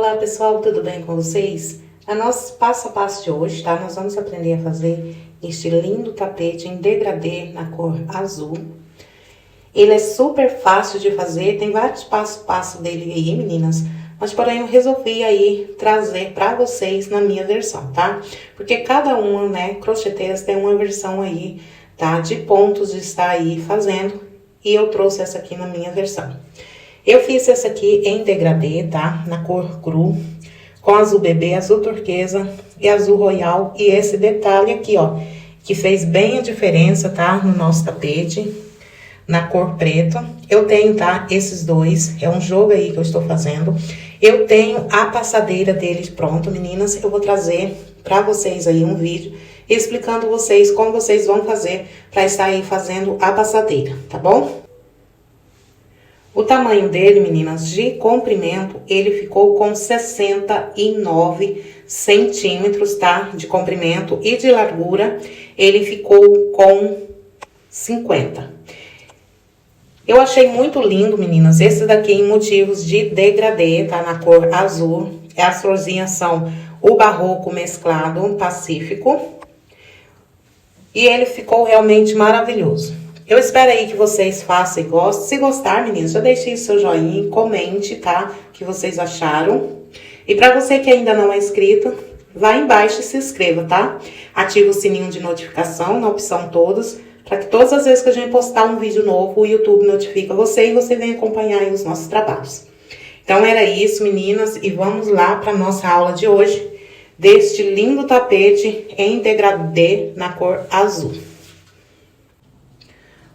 Olá pessoal, tudo bem com vocês? A nosso passo a passo de hoje, tá? Nós vamos aprender a fazer este lindo tapete em degradê na cor azul. Ele é super fácil de fazer, tem vários passo a passo dele aí, meninas. Mas porém eu resolvi aí trazer pra vocês na minha versão, tá? Porque cada uma, né, crocheteiras tem uma versão aí, tá? De pontos de estar aí fazendo. E eu trouxe essa aqui na minha versão. Eu fiz essa aqui em degradê, tá? Na cor cru, com azul bebê, azul turquesa e azul royal. E esse detalhe aqui, ó, que fez bem a diferença, tá? No nosso tapete, na cor preto. Eu tenho, tá? Esses dois, é um jogo aí que eu estou fazendo. Eu tenho a passadeira deles pronto, meninas. Eu vou trazer pra vocês aí um vídeo explicando vocês como vocês vão fazer pra estar aí fazendo a passadeira, tá bom? O tamanho dele, meninas, de comprimento, ele ficou com 69 centímetros, tá? De comprimento e de largura, ele ficou com 50. Eu achei muito lindo, meninas, esse daqui em motivos de degradê, tá? Na cor azul. As florzinhas são o barroco mesclado pacífico. E ele ficou realmente maravilhoso. Eu espero aí que vocês façam e gostem. Se gostar, meninas, já deixe o seu joinha, comente, tá? O que vocês acharam. E pra você que ainda não é inscrito, vá embaixo e se inscreva, tá? Ativa o sininho de notificação na opção todos, para que todas as vezes que a gente postar um vídeo novo, o YouTube notifica você e você vem acompanhar aí os nossos trabalhos. Então, era isso, meninas, e vamos lá para nossa aula de hoje, deste lindo tapete em degradê na cor azul.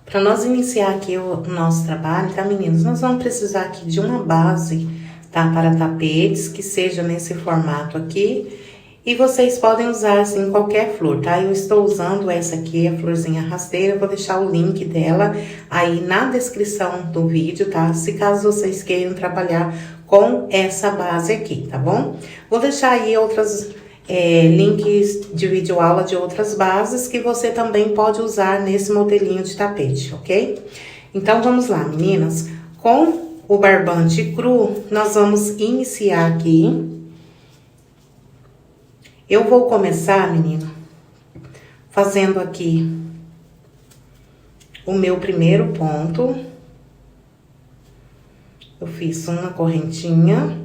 Para nós iniciar aqui o nosso trabalho, tá, meninos? Nós vamos precisar aqui de uma base, tá? Para tapetes, que seja nesse formato aqui. E vocês podem usar, assim, qualquer flor, tá? Eu estou usando essa aqui, a florzinha rasteira. Eu vou deixar o link dela aí na descrição do vídeo, tá? Se caso vocês queiram trabalhar com essa base aqui, tá bom? Vou deixar aí outras... links de videoaula de outras bases que você também pode usar nesse modelinho de tapete, ok? Então, vamos lá, meninas. Com o barbante cru, nós vamos iniciar aqui. Eu vou começar, menina, fazendo aqui o meu primeiro ponto. Eu fiz uma correntinha,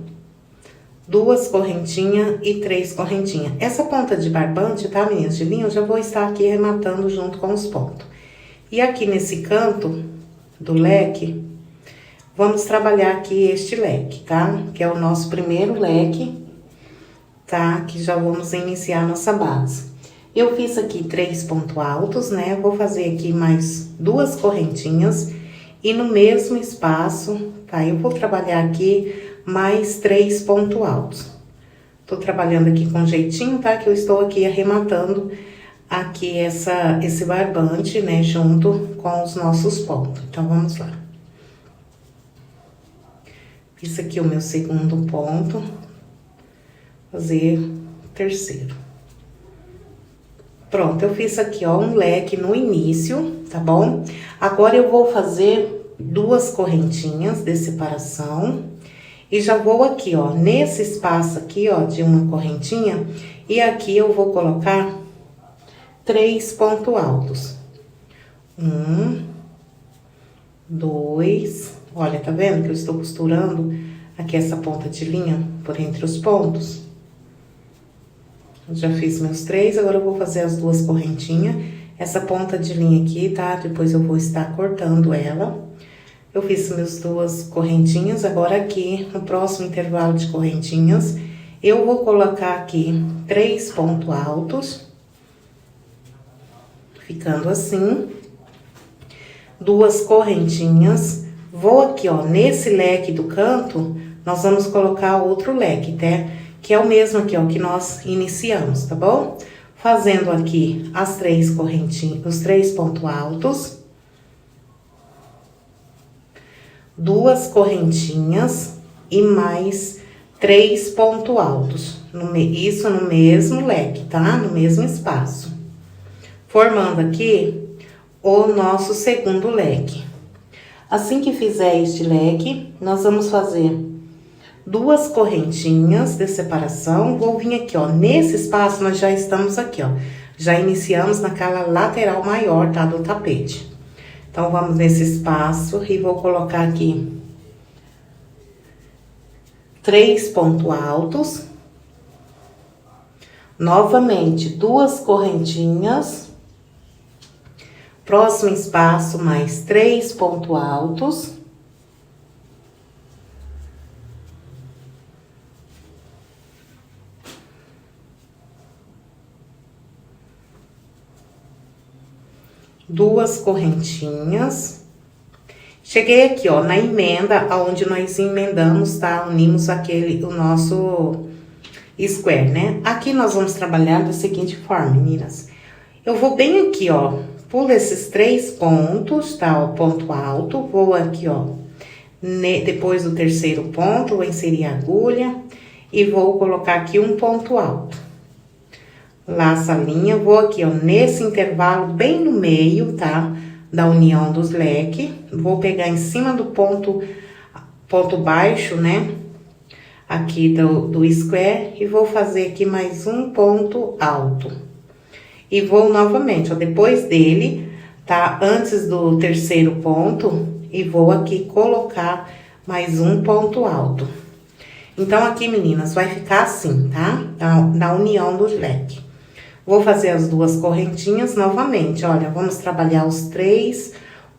duas correntinhas e três correntinhas. Essa ponta de barbante, tá, meninas, de linha, eu já vou estar aqui rematando junto com os pontos. E aqui nesse canto do leque, vamos trabalhar aqui este leque, tá? Que é o nosso primeiro leque, tá? Que já vamos iniciar nossa base. Eu fiz aqui 3 pontos altos, né? Vou fazer aqui mais duas correntinhas e no mesmo espaço, tá? Eu vou trabalhar aqui mais 3 pontos altos. Tô trabalhando aqui com jeitinho, tá? Que eu estou aqui arrematando aqui esse barbante, né? Junto com os nossos pontos. Então, vamos lá. Fiz aqui o meu segundo ponto. Fazer o terceiro. Pronto, eu fiz aqui, ó, um leque no início, tá bom? Agora, eu vou fazer duas correntinhas de separação. E já vou aqui, ó, nesse espaço aqui, ó, de uma correntinha, e aqui eu vou colocar 3 pontos altos. 1, 2, olha, tá vendo que eu estou costurando aqui essa ponta de linha por entre os pontos? Eu já fiz meus 3, agora eu vou fazer as duas correntinhas. Essa ponta de linha aqui, tá? Depois eu vou estar cortando ela. Eu fiz minhas duas correntinhas, agora aqui, no próximo intervalo de correntinhas, eu vou colocar aqui 3 pontos altos, ficando assim, duas correntinhas, vou aqui, ó, nesse leque do canto, nós vamos colocar outro leque, tá? Que é o mesmo aqui, ó, que nós iniciamos, tá bom? Fazendo aqui as 3 correntinhas, os 3 pontos altos. Duas correntinhas e mais 3 pontos altos. Isso no mesmo leque, tá? No mesmo espaço. Formando aqui o nosso segundo leque. Assim que fizer este leque, nós vamos fazer 2 correntinhas de separação, vou vir aqui, ó, nesse espaço nós já estamos aqui, ó, já iniciamos naquela lateral maior, tá, do tapete. Então, vamos nesse espaço e vou colocar aqui 3 pontos altos. Novamente, 2 correntinhas. Próximo espaço, mais 3 pontos altos. Duas correntinhas. Cheguei aqui, ó, na emenda, aonde nós emendamos, tá? Unimos o nosso square, né? Aqui nós vamos trabalhar da seguinte forma, meninas. Eu vou bem aqui, ó, pulo esses 3 pontos, tá? O ponto alto, vou aqui, ó, depois do terceiro ponto, vou inserir a agulha e vou colocar aqui um ponto alto. Laço a linha, vou aqui, ó, nesse intervalo, bem no meio, tá? Da união dos leques, vou pegar em cima do ponto baixo, né? Aqui do square, e vou fazer aqui mais um ponto alto. E vou novamente, ó, depois dele, tá? Antes do terceiro ponto, e vou aqui colocar mais um ponto alto. Então, aqui, meninas, vai ficar assim, tá? Na união dos leques. Vou fazer as 2 correntinhas novamente, olha, vamos trabalhar os 3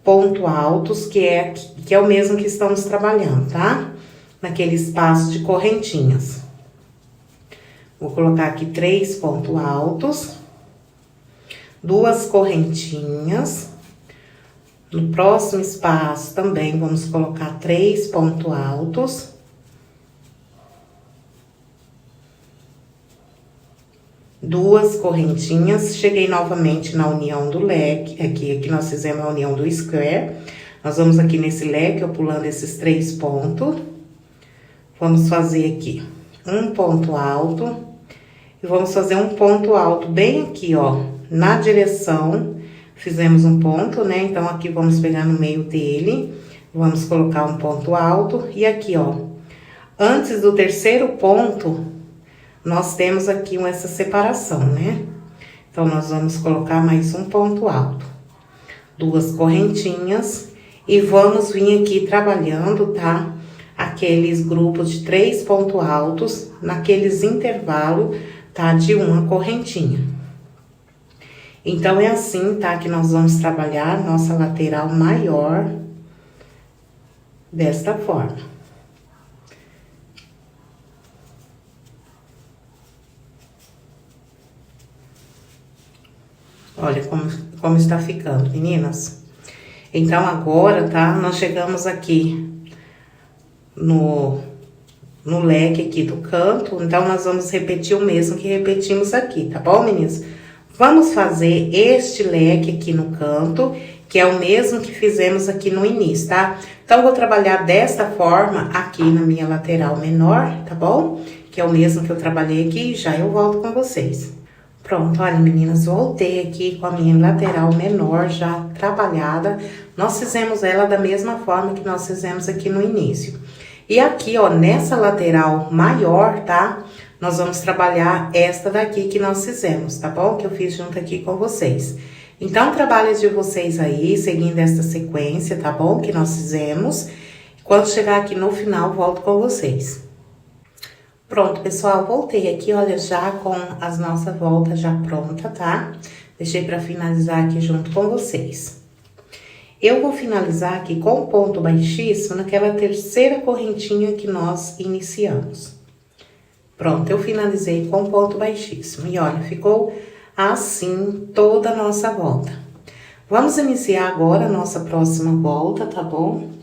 pontos altos, que é o mesmo que estamos trabalhando, tá? Naquele espaço de correntinhas. Vou colocar aqui 3 pontos altos, 2 correntinhas. No próximo espaço também vamos colocar 3 pontos altos. 2 correntinhas, cheguei novamente na união do leque, aqui nós fizemos a união do square. Nós vamos aqui nesse leque, ó, pulando esses 3 pontos. Vamos fazer aqui um ponto alto. E vamos fazer um ponto alto bem aqui, ó, na direção. Fizemos um ponto, né? Então, aqui vamos pegar no meio dele. Vamos colocar um ponto alto. E aqui, ó, antes do terceiro ponto, nós temos aqui essa separação, né? Então, nós vamos colocar mais um ponto alto. 2 correntinhas. E vamos vir aqui trabalhando, tá? Aqueles grupos de 3 pontos altos, naqueles intervalos, tá? De uma correntinha. Então, é assim, tá? Que nós vamos trabalhar nossa lateral maior desta forma. Olha como está ficando, meninas. Então, agora, tá? Nós chegamos aqui no leque aqui do canto. Então, nós vamos repetir o mesmo que repetimos aqui, tá bom, meninas? Vamos fazer este leque aqui no canto, que é o mesmo que fizemos aqui no início, tá? Então, vou trabalhar desta forma aqui na minha lateral menor, tá bom? Que é o mesmo que eu trabalhei aqui, já eu volto com vocês. Pronto, olha, meninas, voltei aqui com a minha lateral menor já trabalhada. Nós fizemos ela da mesma forma que nós fizemos aqui no início. E aqui, ó, nessa lateral maior, tá? Nós vamos trabalhar esta daqui que nós fizemos, tá bom? Que eu fiz junto aqui com vocês. Então, trabalho de vocês aí, seguindo esta sequência, tá bom? Que nós fizemos. Quando chegar aqui no final, volto com vocês. Pronto, pessoal, voltei aqui, olha, já com as nossas voltas já pronta, tá? Deixei pra finalizar aqui junto com vocês. Eu vou finalizar aqui com o ponto baixíssimo naquela terceira correntinha que nós iniciamos. Pronto, eu finalizei com ponto baixíssimo. E olha, ficou assim toda a nossa volta. Vamos iniciar agora a nossa próxima volta, tá bom?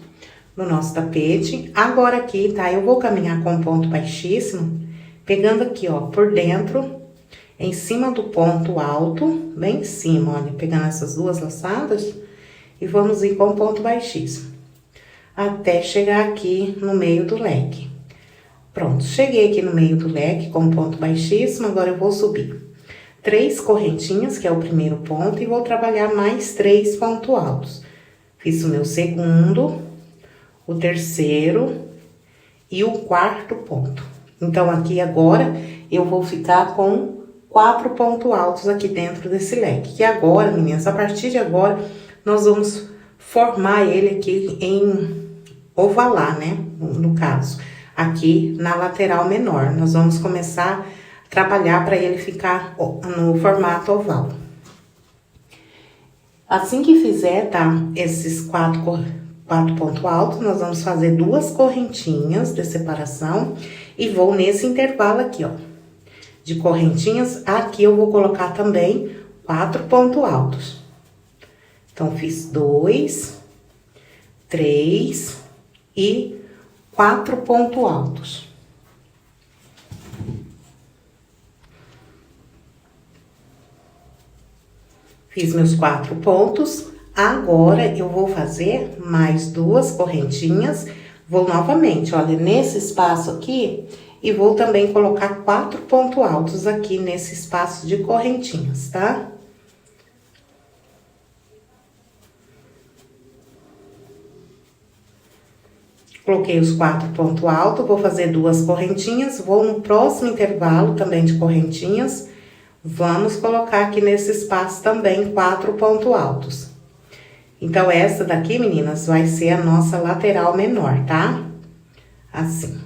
No nosso tapete. Agora aqui, tá? Eu vou caminhar com ponto baixíssimo, pegando aqui, ó, por dentro, em cima do ponto alto, bem em cima, olha, pegando essas 2 laçadas, e vamos ir com ponto baixíssimo, até chegar aqui no meio do leque. Pronto, cheguei aqui no meio do leque com ponto baixíssimo, agora eu vou subir 3 correntinhas, que é o primeiro ponto, e vou trabalhar mais 3 pontos altos. Fiz o meu segundo, o terceiro e o quarto ponto. Então, aqui agora, eu vou ficar com 4 pontos altos aqui dentro desse leque. Que agora, meninas, a partir de agora, nós vamos formar ele aqui em ovalar, né? No caso, aqui na lateral menor. Nós vamos começar a trabalhar para ele ficar no formato oval. Assim que fizer, tá? Esses 4 pontos altos, nós vamos fazer 2 correntinhas de separação e vou nesse intervalo aqui, ó, de correntinhas. Aqui eu vou colocar também 4 pontos altos. Então, fiz 2, 3 e 4 pontos altos. Fiz meus 4 pontos. Agora, eu vou fazer mais 2 correntinhas. Vou novamente, olha, nesse espaço aqui, e vou também colocar 4 pontos altos aqui nesse espaço de correntinhas, tá? Coloquei os 4 pontos altos, vou fazer 2 correntinhas, vou no próximo intervalo também de correntinhas, vamos colocar aqui nesse espaço também 4 pontos altos. Então, essa daqui, meninas, vai ser a nossa lateral menor, tá? Assim.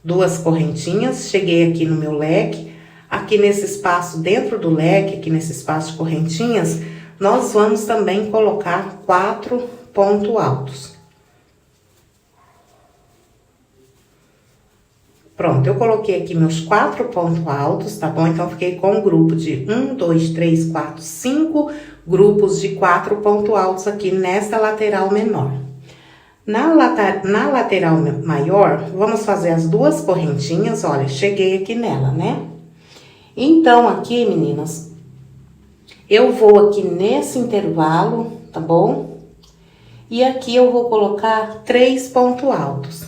2 correntinhas, cheguei aqui no meu leque, aqui nesse espaço, dentro do leque, aqui nesse espaço de correntinhas, nós vamos também colocar 4 pontos altos. Pronto, eu coloquei aqui meus 4 pontos altos, tá bom? Então, fiquei com um grupo de 1, 2, 3, 4, 5 grupos de 4 pontos altos aqui nesta lateral menor. Na lateral maior, vamos fazer as 2 correntinhas, olha, cheguei aqui nela, né? Então, aqui, meninas, eu vou aqui nesse intervalo, tá bom? E aqui eu vou colocar 3 pontos altos.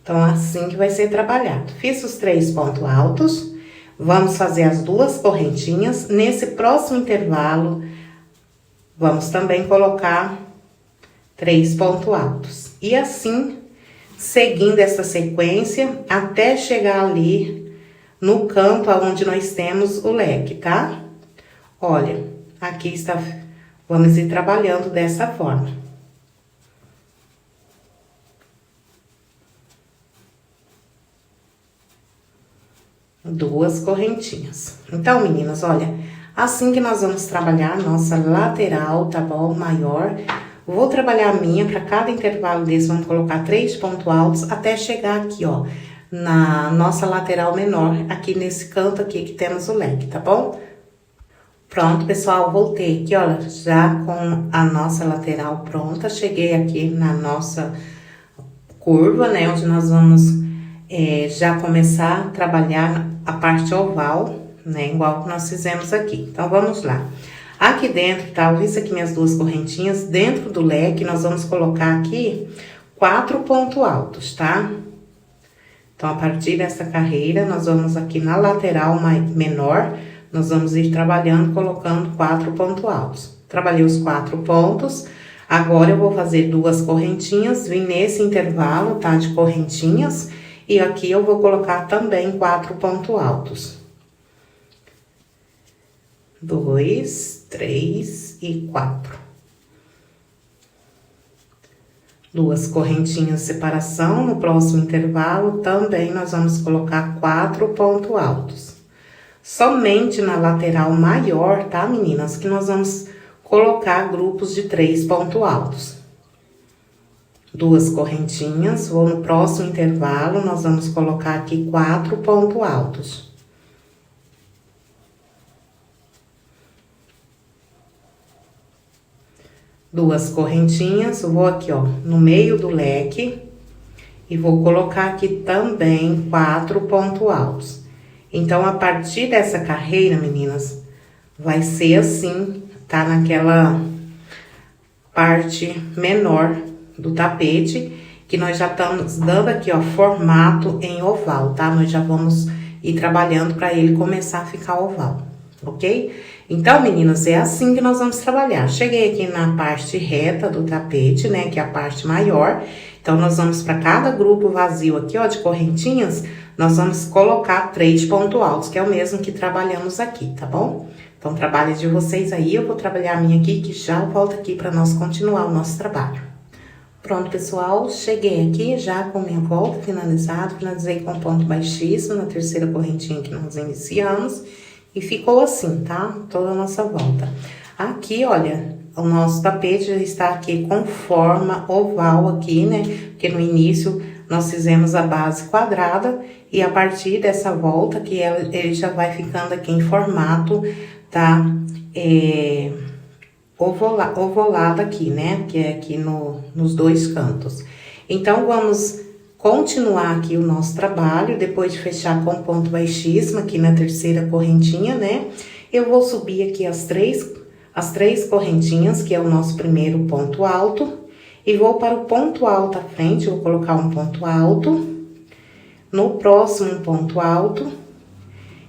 Então, assim que vai ser trabalhado. Fiz os 3 pontos altos, vamos fazer as 2 correntinhas. Nesse próximo intervalo, vamos também colocar 3 pontos altos. E assim, seguindo essa sequência, até chegar ali no canto onde nós temos o leque, tá? Olha, aqui está, vamos ir trabalhando dessa forma. 2 correntinhas. Então, meninas, olha, assim que nós vamos trabalhar a nossa lateral, tá bom? Maior. Vou trabalhar a minha, para cada intervalo desse, vamos colocar 3 pontos altos, até chegar aqui, ó, na nossa lateral menor, aqui nesse canto aqui que temos o leque, tá bom? Pronto, pessoal, voltei aqui, olha, já com a nossa lateral pronta, cheguei aqui na nossa curva, né, onde nós vamos já começar a trabalhar a parte oval, né, igual que nós fizemos aqui. Então, vamos lá. Aqui dentro, tá, eu fiz aqui minhas 2 correntinhas, dentro do leque, nós vamos colocar aqui 4 pontos altos, tá? Então, a partir dessa carreira, nós vamos aqui na lateral menor, nós vamos ir trabalhando, colocando 4 pontos altos. Trabalhei os 4 pontos, agora eu vou fazer 2 correntinhas, vim nesse intervalo, tá, de correntinhas, e aqui eu vou colocar também 4 pontos altos. 2, 3 e 4. 2 correntinhas de separação, no próximo intervalo também nós vamos colocar 4 pontos altos. Somente na lateral maior, tá, meninas, que nós vamos colocar grupos de 3 pontos altos. 2 correntinhas, vou no próximo intervalo, nós vamos colocar aqui 4 pontos altos. Duas correntinhas, vou aqui, ó, no meio do leque e vou colocar aqui também 4 pontos altos. Então, a partir dessa carreira, meninas, vai ser assim, tá? Naquela parte menor do tapete, que nós já estamos dando aqui, ó, formato em oval, tá? Nós já vamos ir trabalhando para ele começar a ficar oval, ok? Então, meninas, é assim que nós vamos trabalhar. Cheguei aqui na parte reta do tapete, né, que é a parte maior. Então, nós vamos para cada grupo vazio aqui, ó, de correntinhas, nós vamos colocar 3 pontos altos, que é o mesmo que trabalhamos aqui, tá bom? Então, trabalho de vocês aí, eu vou trabalhar a minha aqui, que já volto aqui para nós continuar o nosso trabalho. Pronto, pessoal, cheguei aqui já com minha volta finalizada, finalizei com ponto baixíssimo na terceira correntinha que nós iniciamos. E ficou assim, tá? Toda a nossa volta. Aqui, olha, o nosso tapete já está aqui com forma oval aqui, né? Porque no início nós fizemos a base quadrada e a partir dessa volta que ele já vai ficando aqui em formato, tá? Ovolado aqui, né? Que é aqui nos dois cantos. Então, vamos continuar aqui o nosso trabalho, depois de fechar com ponto baixíssimo aqui na terceira correntinha, né? Eu vou subir aqui as três correntinhas, que é o nosso primeiro ponto alto, e vou para o ponto alto à frente, vou colocar um ponto alto, no próximo um ponto alto,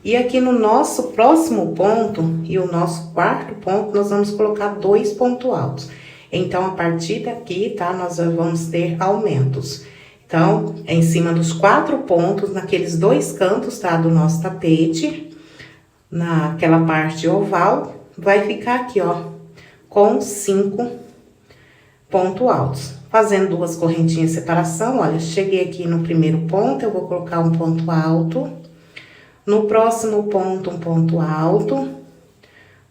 e aqui no nosso próximo ponto e o nosso quarto ponto, nós vamos colocar 2 pontos altos. Então, a partir daqui, tá? Nós vamos ter aumentos. Então, em cima dos 4 pontos, naqueles 2 cantos, tá? Do nosso tapete, naquela parte oval, vai ficar aqui, ó, com 5 pontos altos. Fazendo 2 correntinhas de separação, olha, cheguei aqui no primeiro ponto, eu vou colocar um ponto alto. No próximo ponto, um ponto alto.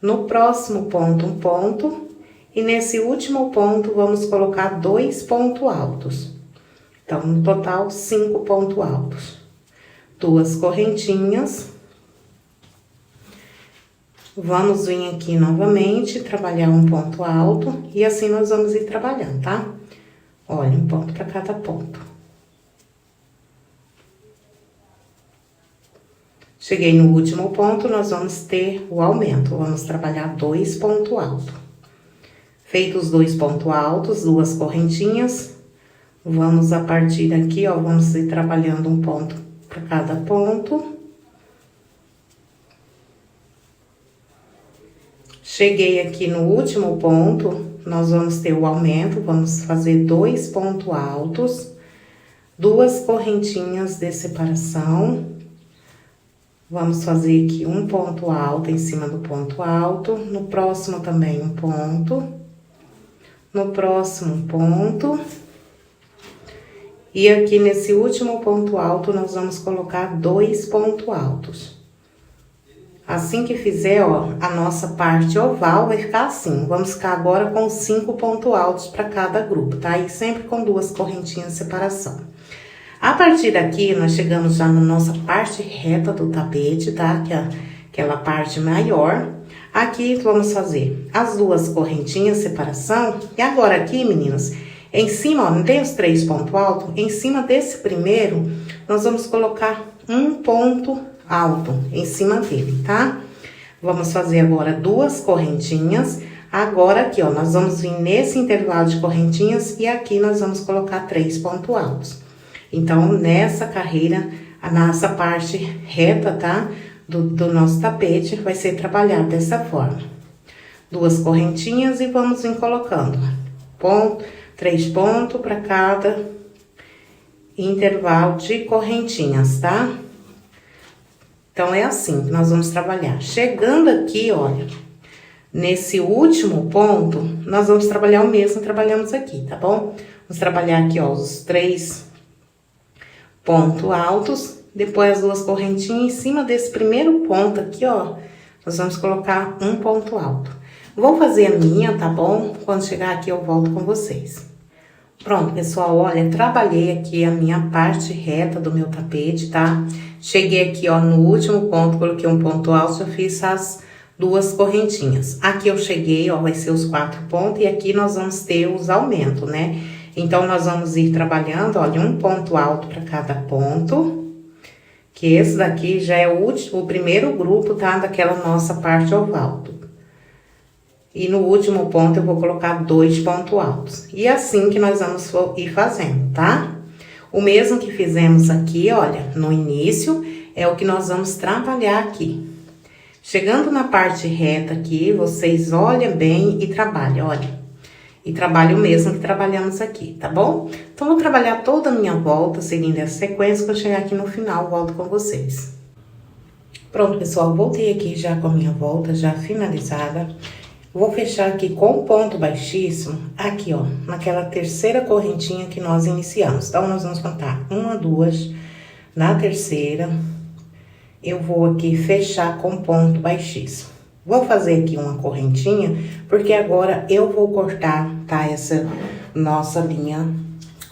No próximo ponto, um ponto. E nesse último ponto, vamos colocar 2 pontos altos. Então, no total, 5 pontos altos. 2 correntinhas. Vamos vir aqui novamente, trabalhar um ponto alto. E assim nós vamos ir trabalhando, tá? Olha, um ponto para cada ponto. Cheguei no último ponto, nós vamos ter o aumento. Vamos trabalhar 2 pontos altos. Feitos os 2 pontos altos, 2 correntinhas. Vamos, a partir daqui, ó, vamos ir trabalhando um ponto para cada ponto. Cheguei aqui no último ponto, nós vamos ter o aumento, vamos fazer 2 pontos altos, 2 correntinhas de separação. Vamos fazer aqui um ponto alto em cima do ponto alto, no próximo também um ponto, no próximo um ponto. E aqui nesse último ponto alto, nós vamos colocar 2 pontos altos. Assim que fizer, ó, a nossa parte oval vai ficar assim. Vamos ficar agora com 5 pontos altos para cada grupo, tá? E sempre com 2 correntinhas de separação. A partir daqui, nós chegamos já na nossa parte reta do tapete, tá? Que é aquela parte maior. Aqui, vamos fazer as 2 correntinhas de separação. E agora aqui, meninas, em cima, ó, não tem os 3 pontos altos? Em cima desse primeiro, nós vamos colocar um ponto alto em cima dele, tá? Vamos fazer agora 2 correntinhas. Agora aqui, ó, nós vamos vir nesse intervalo de correntinhas e aqui nós vamos colocar 3 pontos altos. Então, nessa carreira, a nossa parte reta, tá? Do nosso tapete vai ser trabalhada dessa forma. 2 correntinhas e vamos vir colocando ponto, 3 pontos para cada intervalo de correntinhas, tá? Então, é assim que nós vamos trabalhar. Chegando aqui, olha, nesse último ponto, nós vamos trabalhar o mesmo que trabalhamos aqui, tá bom? Vamos trabalhar aqui, ó, os 3 pontos altos, depois as 2 correntinhas, em cima desse primeiro ponto aqui, ó, nós vamos colocar um ponto alto. Vou fazer a minha, tá bom? Quando chegar aqui, eu volto com vocês. Pronto, pessoal, olha, trabalhei aqui a minha parte reta do meu tapete, tá? Cheguei aqui, ó, no último ponto, coloquei um ponto alto, já fiz as 2 correntinhas. Aqui eu cheguei, ó, vai ser os 4 pontos, e aqui nós vamos ter os aumentos, né? Então, nós vamos ir trabalhando, olha, um ponto alto para cada ponto, que esse daqui já é o primeiro grupo, tá? Daquela nossa parte oval. E no último ponto, eu vou colocar 2 pontos altos. E assim que nós vamos ir fazendo, tá? O mesmo que fizemos aqui, olha, no início, é o que nós vamos trabalhar aqui. Chegando na parte reta aqui, vocês olhem bem e trabalhem, olha. E trabalho mesmo que trabalhamos aqui, tá bom? Então, vou trabalhar toda a minha volta, seguindo essa sequência, quando chegar aqui no final, volto com vocês. Pronto, pessoal, voltei aqui já com a minha volta, já finalizada. Vou fechar aqui com ponto baixíssimo, aqui, ó, naquela terceira correntinha que nós iniciamos. Então, nós vamos contar 1, 2, na terceira, eu vou aqui fechar com ponto baixíssimo. Vou fazer aqui uma correntinha, porque agora eu vou cortar, tá? Essa nossa linha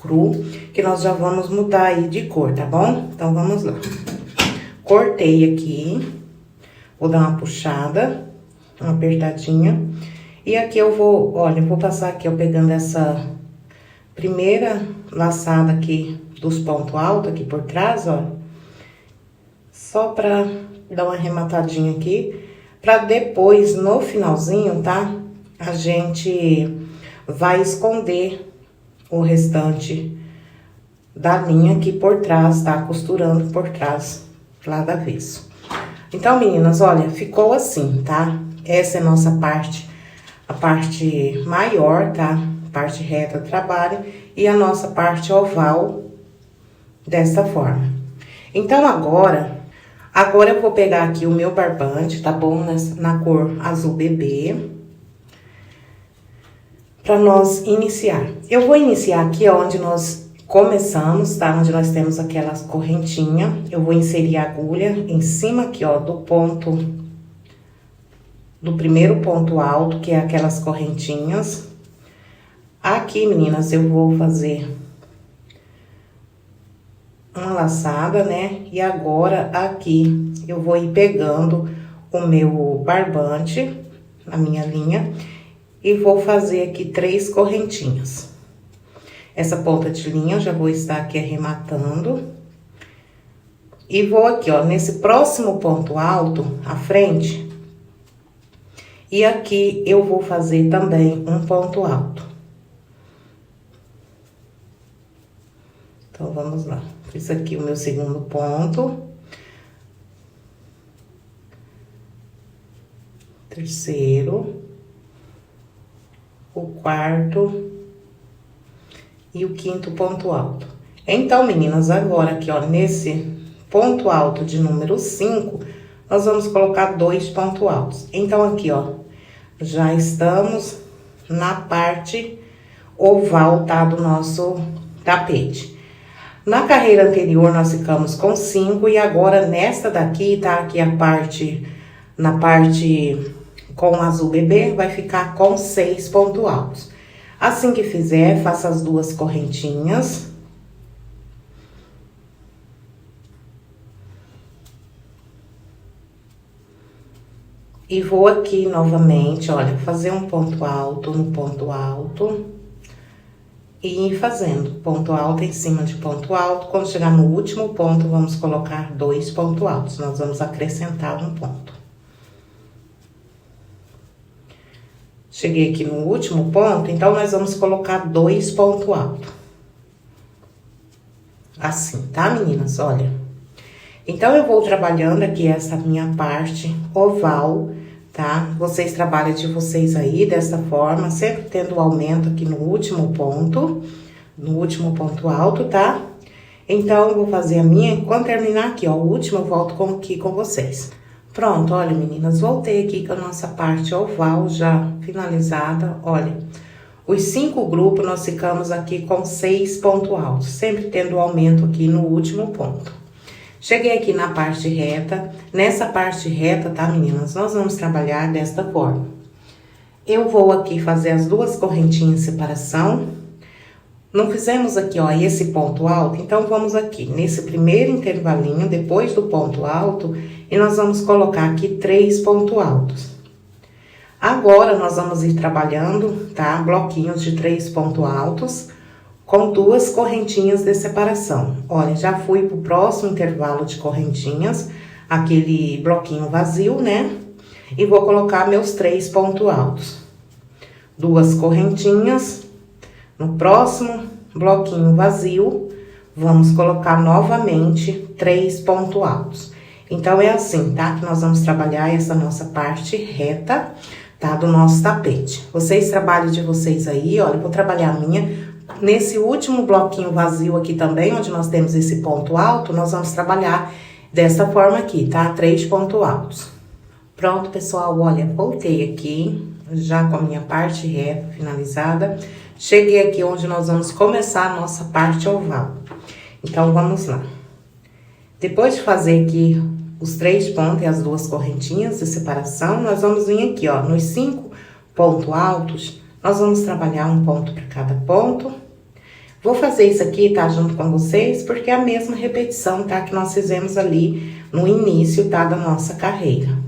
cru, que nós já vamos mudar aí de cor, tá bom? Então, vamos lá. Cortei aqui, vou dar uma puxada, uma apertadinha. E aqui eu vou, olha, eu vou passar aqui, ó, pegando essa primeira laçada aqui dos pontos altos aqui por trás, ó. Só pra dar uma arrematadinha aqui. Pra depois, no finalzinho, tá? A gente vai esconder o restante da linha aqui por trás, tá? Costurando por trás, lá do avesso. Então, meninas, olha, ficou assim, tá? Essa é a nossa parte, a parte maior, tá? Parte reta do trabalho e a nossa parte oval dessa forma. Então, agora eu vou pegar aqui o meu barbante, tá bom? Na cor azul bebê. Pra nós iniciar. Eu vou iniciar aqui onde nós começamos, tá? Onde nós temos aquelas correntinhas. Eu vou inserir a agulha em cima aqui, ó, do ponto, do primeiro ponto alto, que é aquelas correntinhas. Aqui, meninas, eu vou fazer uma laçada, né? E agora, aqui, eu vou ir pegando o meu barbante, na minha linha, e vou fazer aqui 3 correntinhas. Essa ponta de linha eu já vou estar aqui arrematando. E vou aqui, ó, nesse próximo ponto alto, à frente. E aqui eu vou fazer também um ponto alto. Então, vamos lá. Fiz aqui o meu segundo ponto. Terceiro. O quarto. E o quinto ponto alto. Então, meninas, agora aqui, ó, nesse ponto alto de número 5, nós vamos colocar 2 pontos altos. Então, aqui, ó, já estamos na parte oval, tá, do nosso tapete. Na carreira anterior, nós ficamos com 5 e agora nesta daqui, tá, aqui a parte, na parte com azul bebê, vai ficar com 6 pontos altos. Assim que fizer, faça as 2 correntinhas. E vou aqui novamente, olha, fazer um ponto alto no ponto alto. E ir fazendo ponto alto em cima de ponto alto. Quando chegar no último ponto, vamos colocar 2 pontos altos. Nós vamos acrescentar um ponto. Cheguei aqui no último ponto, então, nós vamos colocar 2 pontos altos. Assim, tá, meninas? Olha. Então, eu vou trabalhando aqui essa minha parte oval, tá? Vocês trabalham de vocês aí, dessa forma, sempre tendo o aumento aqui no último ponto alto, tá? Então, eu vou fazer a minha, quando terminar aqui, ó, o último, eu volto aqui com vocês. Pronto, olha, meninas, voltei aqui com a nossa parte oval já finalizada, olha. Os 5 grupos, nós ficamos aqui com 6 pontos altos, sempre tendo o aumento aqui no último ponto. Cheguei aqui na parte reta. Nessa parte reta, tá, meninas? Nós vamos trabalhar desta forma. Eu vou aqui fazer as 2 correntinhas de separação. Não fizemos aqui, ó, esse ponto alto, então vamos aqui nesse primeiro intervalinho, depois do ponto alto, e nós vamos colocar aqui 3 pontos altos. Agora, nós vamos ir trabalhando, tá? Bloquinhos de 3 pontos altos, com 2 correntinhas de separação. Olha, já fui pro próximo intervalo de correntinhas, aquele bloquinho vazio, né? E vou colocar meus 3 pontos altos. 2 correntinhas. No próximo bloquinho vazio, vamos colocar novamente 3 pontos altos. Então, é assim, tá? Que nós vamos trabalhar essa nossa parte reta, tá? Do nosso tapete. Vocês trabalham de vocês aí, olha, eu vou trabalhar a minha. Nesse último bloquinho vazio aqui também, onde nós temos esse ponto alto, nós vamos trabalhar dessa forma aqui, tá? 3 pontos altos. Pronto, pessoal, olha, voltei aqui, já com a minha parte reta finalizada. Cheguei aqui onde nós vamos começar a nossa parte oval. Então, vamos lá. Depois de fazer aqui os 3 pontos e as 2 correntinhas de separação, nós vamos vir aqui, ó, nos 5 pontos altos, nós vamos trabalhar um ponto para cada ponto. Vou fazer isso aqui, tá, junto com vocês, porque é a mesma repetição, tá, que nós fizemos ali no início, tá, da nossa carreira.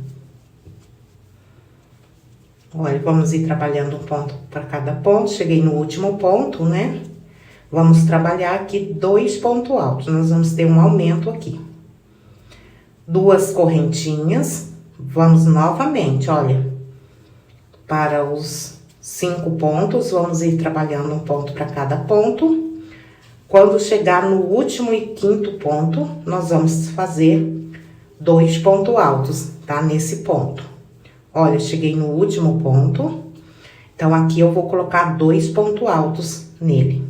Olha, vamos ir trabalhando um ponto para cada ponto. Cheguei no último ponto, né? Vamos trabalhar aqui 2 pontos altos. Nós vamos ter um aumento aqui. 2 correntinhas. Vamos novamente, olha, para os 5 pontos, vamos ir trabalhando um ponto para cada ponto. Quando chegar no último e 5º ponto, nós vamos fazer 2 pontos altos, tá? Nesse ponto. Olha, cheguei no último ponto, então aqui eu vou colocar 2 pontos altos nele.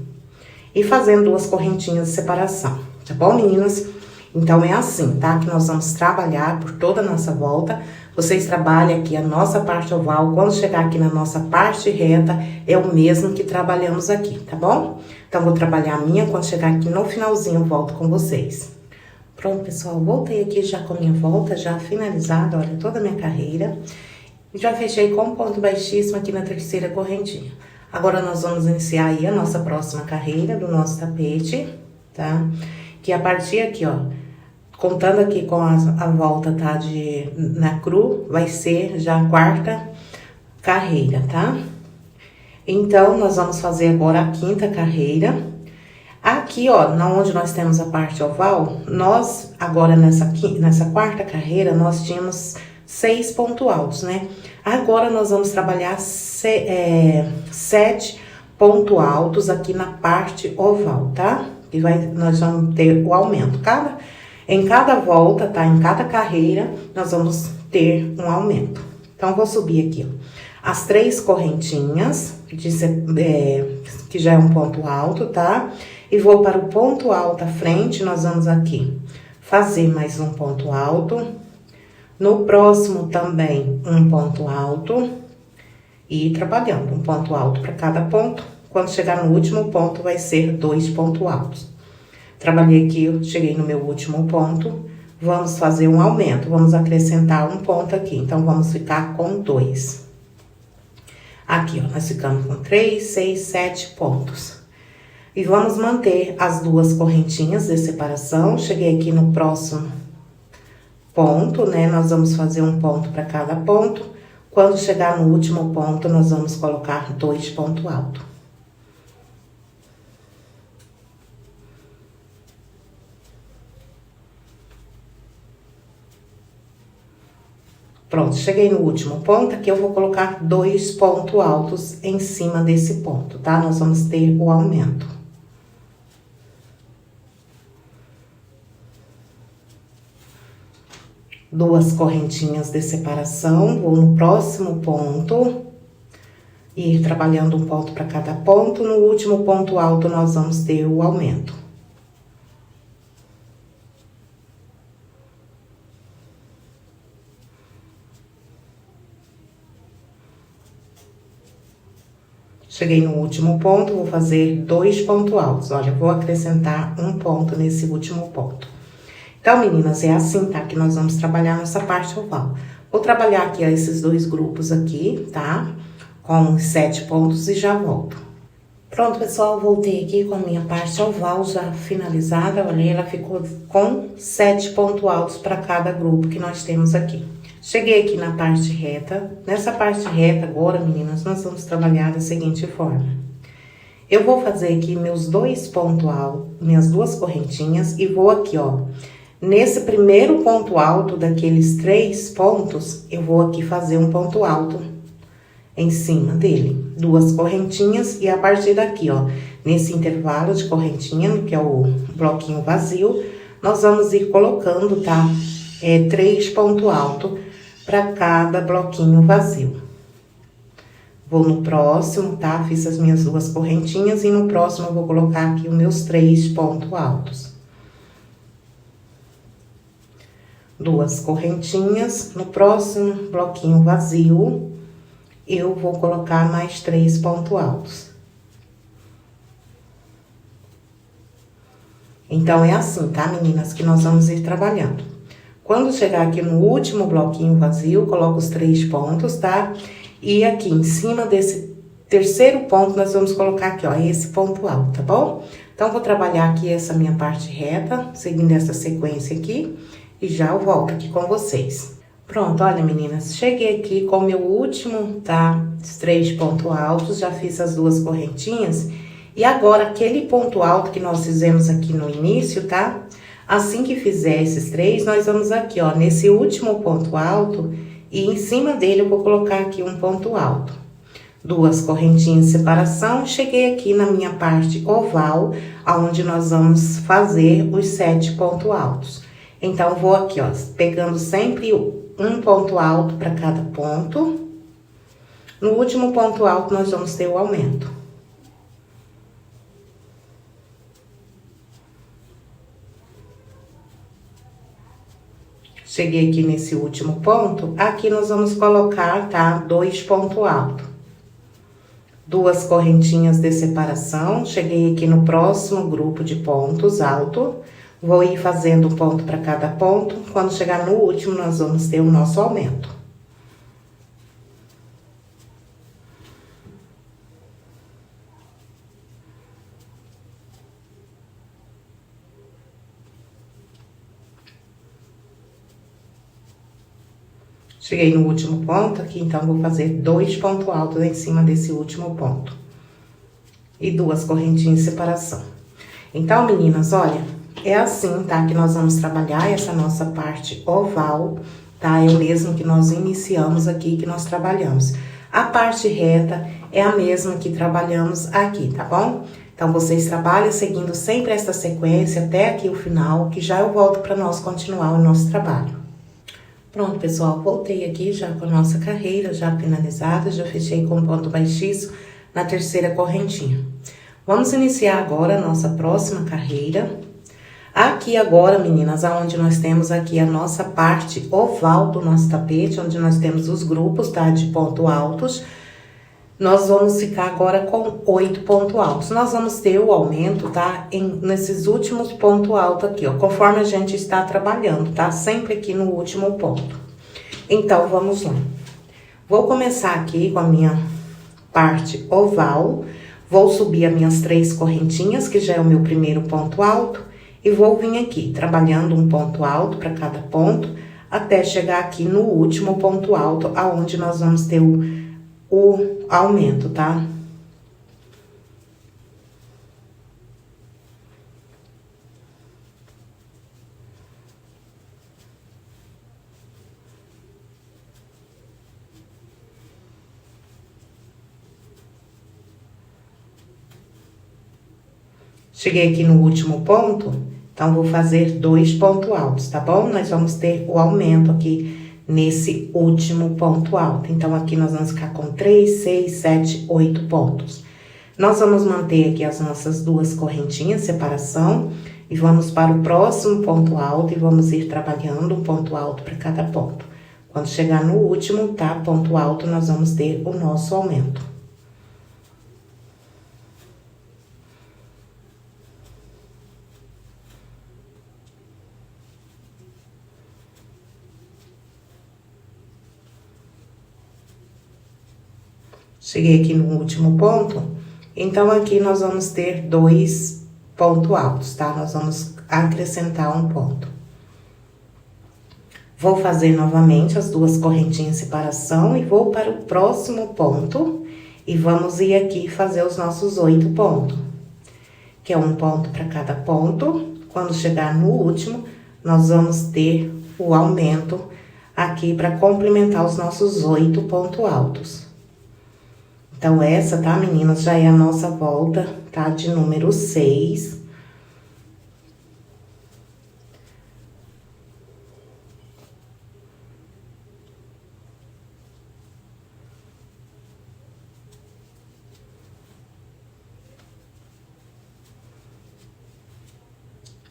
E fazendo 2 correntinhas de separação, tá bom, meninas? Então, é assim, tá? Que nós vamos trabalhar por toda a nossa volta. Vocês trabalham aqui a nossa parte oval, quando chegar aqui na nossa parte reta, é o mesmo que trabalhamos aqui, tá bom? Então, vou trabalhar a minha, quando chegar aqui no finalzinho, eu volto com vocês. Pronto, pessoal, voltei aqui já com a minha volta, já finalizada, olha, toda a minha carreira. Já fechei com um ponto baixíssimo aqui na 3ª correntinha. Agora, nós vamos iniciar aí a nossa próxima carreira do nosso tapete, tá? Que a partir aqui, ó, contando aqui com a volta, tá, na cru, vai ser já a 4ª carreira, tá? Então, nós vamos fazer agora a 5ª carreira. Aqui, ó, onde nós temos a parte oval, nós, agora nessa 4ª carreira, nós tínhamos 6 pontos altos, né? Agora, nós vamos trabalhar 7 pontos altos aqui na parte oval, tá? E nós vamos ter o aumento. Em cada volta, tá? Em cada carreira, nós vamos ter um aumento. Então, vou subir aqui, ó, as 3 correntinhas, que já é um ponto alto, tá? E vou para o ponto alto à frente, nós vamos aqui fazer mais um ponto alto. No próximo também, um ponto alto. E ir trabalhando um ponto alto para cada ponto. Quando chegar no último ponto, vai ser 2 pontos altos. Trabalhei aqui, eu cheguei no meu último ponto. Vamos fazer um aumento, vamos acrescentar um ponto aqui. Então, vamos ficar com 2. Aqui, ó, nós ficamos com 3, 6, 7 pontos. E vamos manter as 2 correntinhas de separação. Cheguei aqui no próximo ponto, né? Nós vamos fazer um ponto para cada ponto. Quando chegar no último ponto, nós vamos colocar 2 pontos altos. Pronto, cheguei no último ponto, aqui eu vou colocar 2 pontos altos em cima desse ponto, tá? Nós vamos ter o aumento. Duas correntinhas de separação, vou no próximo ponto, ir trabalhando um ponto para cada ponto. No último ponto alto, nós vamos ter o aumento. Cheguei no último ponto, vou fazer 2 pontos altos. Olha, vou acrescentar um ponto nesse último ponto. Então, meninas, é assim, tá? Que nós vamos trabalhar nossa parte oval. Vou trabalhar aqui, ó, esses 2 grupos aqui, tá? Com 7 pontos e já volto. Pronto, pessoal, voltei aqui com a minha parte oval já finalizada. Olha, ela ficou com 7 pontos altos para cada grupo que nós temos aqui. Cheguei aqui na parte reta. Nessa parte reta agora, meninas, nós vamos trabalhar da seguinte forma. Eu vou fazer aqui meus 2 pontos altos, minhas 2 correntinhas e vou aqui, ó. Nesse primeiro ponto alto daqueles 3 pontos, eu vou aqui fazer um ponto alto em cima dele. 2 correntinhas e a partir daqui, ó, nesse intervalo de correntinha, que é o bloquinho vazio, nós vamos ir colocando, tá? 3 pontos altos para cada bloquinho vazio. Vou no próximo, tá? Fiz as minhas 2 correntinhas e no próximo eu vou colocar aqui os meus 3 pontos altos. 2 correntinhas, no próximo bloquinho vazio, eu vou colocar mais 3 pontos altos. Então, é assim, tá, meninas, que nós vamos ir trabalhando. Quando chegar aqui no último bloquinho vazio, coloco os 3 pontos, tá? E aqui em cima desse terceiro ponto, nós vamos colocar aqui, ó, esse ponto alto, tá bom? Então, vou trabalhar aqui essa minha parte reta, seguindo essa sequência aqui, e já eu volto aqui com vocês. Pronto, olha, meninas, cheguei aqui com o meu último, tá? Os 3 pontos altos, já fiz as 2 correntinhas. E agora, aquele ponto alto que nós fizemos aqui no início, tá? Assim que fizer esses 3, nós vamos aqui, ó, nesse último ponto alto, e em cima dele eu vou colocar aqui um ponto alto. 2 correntinhas de separação, cheguei aqui na minha parte oval, aonde nós vamos fazer os 7 pontos altos. Então, vou aqui, ó, pegando sempre um ponto alto para cada ponto. No último ponto alto, nós vamos ter o aumento. Cheguei aqui nesse último ponto, aqui nós vamos colocar, tá? 2 pontos altos. 2 correntinhas de separação, cheguei aqui no próximo grupo de pontos alto, vou ir fazendo um ponto para cada ponto, quando chegar no último, nós vamos ter o nosso aumento. Cheguei no último ponto aqui, então, vou fazer 2 pontos altos em cima desse último ponto. E 2 correntinhas de separação. Então, meninas, olha, é assim, tá? Que nós vamos trabalhar essa nossa parte oval, tá? É o mesmo que nós iniciamos aqui, que nós trabalhamos. A parte reta é a mesma que trabalhamos aqui, tá bom? Então, vocês trabalham seguindo sempre essa sequência até aqui o final, que já eu volto para nós continuar o nosso trabalho. Pronto, pessoal, voltei aqui já com a nossa carreira já finalizada, já fechei com ponto baixíssimo na terceira correntinha. Vamos iniciar agora a nossa próxima carreira. Aqui agora, meninas, aonde nós temos aqui a nossa parte oval do nosso tapete, onde nós temos os grupos, tá, de ponto altos. Nós vamos ficar agora com 8 pontos altos. Nós vamos ter o aumento, tá? Nesses últimos pontos altos aqui, ó. Conforme a gente está trabalhando, tá? Sempre aqui no último ponto. Então, vamos lá. Vou começar aqui com a minha parte oval. Vou subir as minhas 3 correntinhas, que já é o meu primeiro ponto alto. E vou vir aqui, trabalhando um ponto alto para cada ponto, até chegar aqui no último ponto alto, aonde nós vamos ter o aumento, tá? Cheguei aqui no último ponto, então vou fazer 2 pontos altos, tá bom? Nós vamos ter o aumento aqui nesse último ponto alto. Então, aqui nós vamos ficar com 3, 6, 7, 8 pontos. Nós vamos manter aqui as nossas 2 correntinhas de separação e vamos para o próximo ponto alto e vamos ir trabalhando um ponto alto para cada ponto. Quando chegar no último, tá? Ponto alto, nós vamos ter o nosso aumento. Cheguei aqui no último ponto, então aqui nós vamos ter 2 pontos altos, tá? Nós vamos acrescentar um ponto. Vou fazer novamente as 2 correntinhas de separação e vou para o próximo ponto e vamos ir aqui fazer os nossos 8 pontos, que é um ponto para cada ponto. Quando chegar no último, nós vamos ter o aumento aqui para complementar os nossos 8 pontos altos. Então, essa, tá, meninas, já é a nossa volta, tá, de número 6.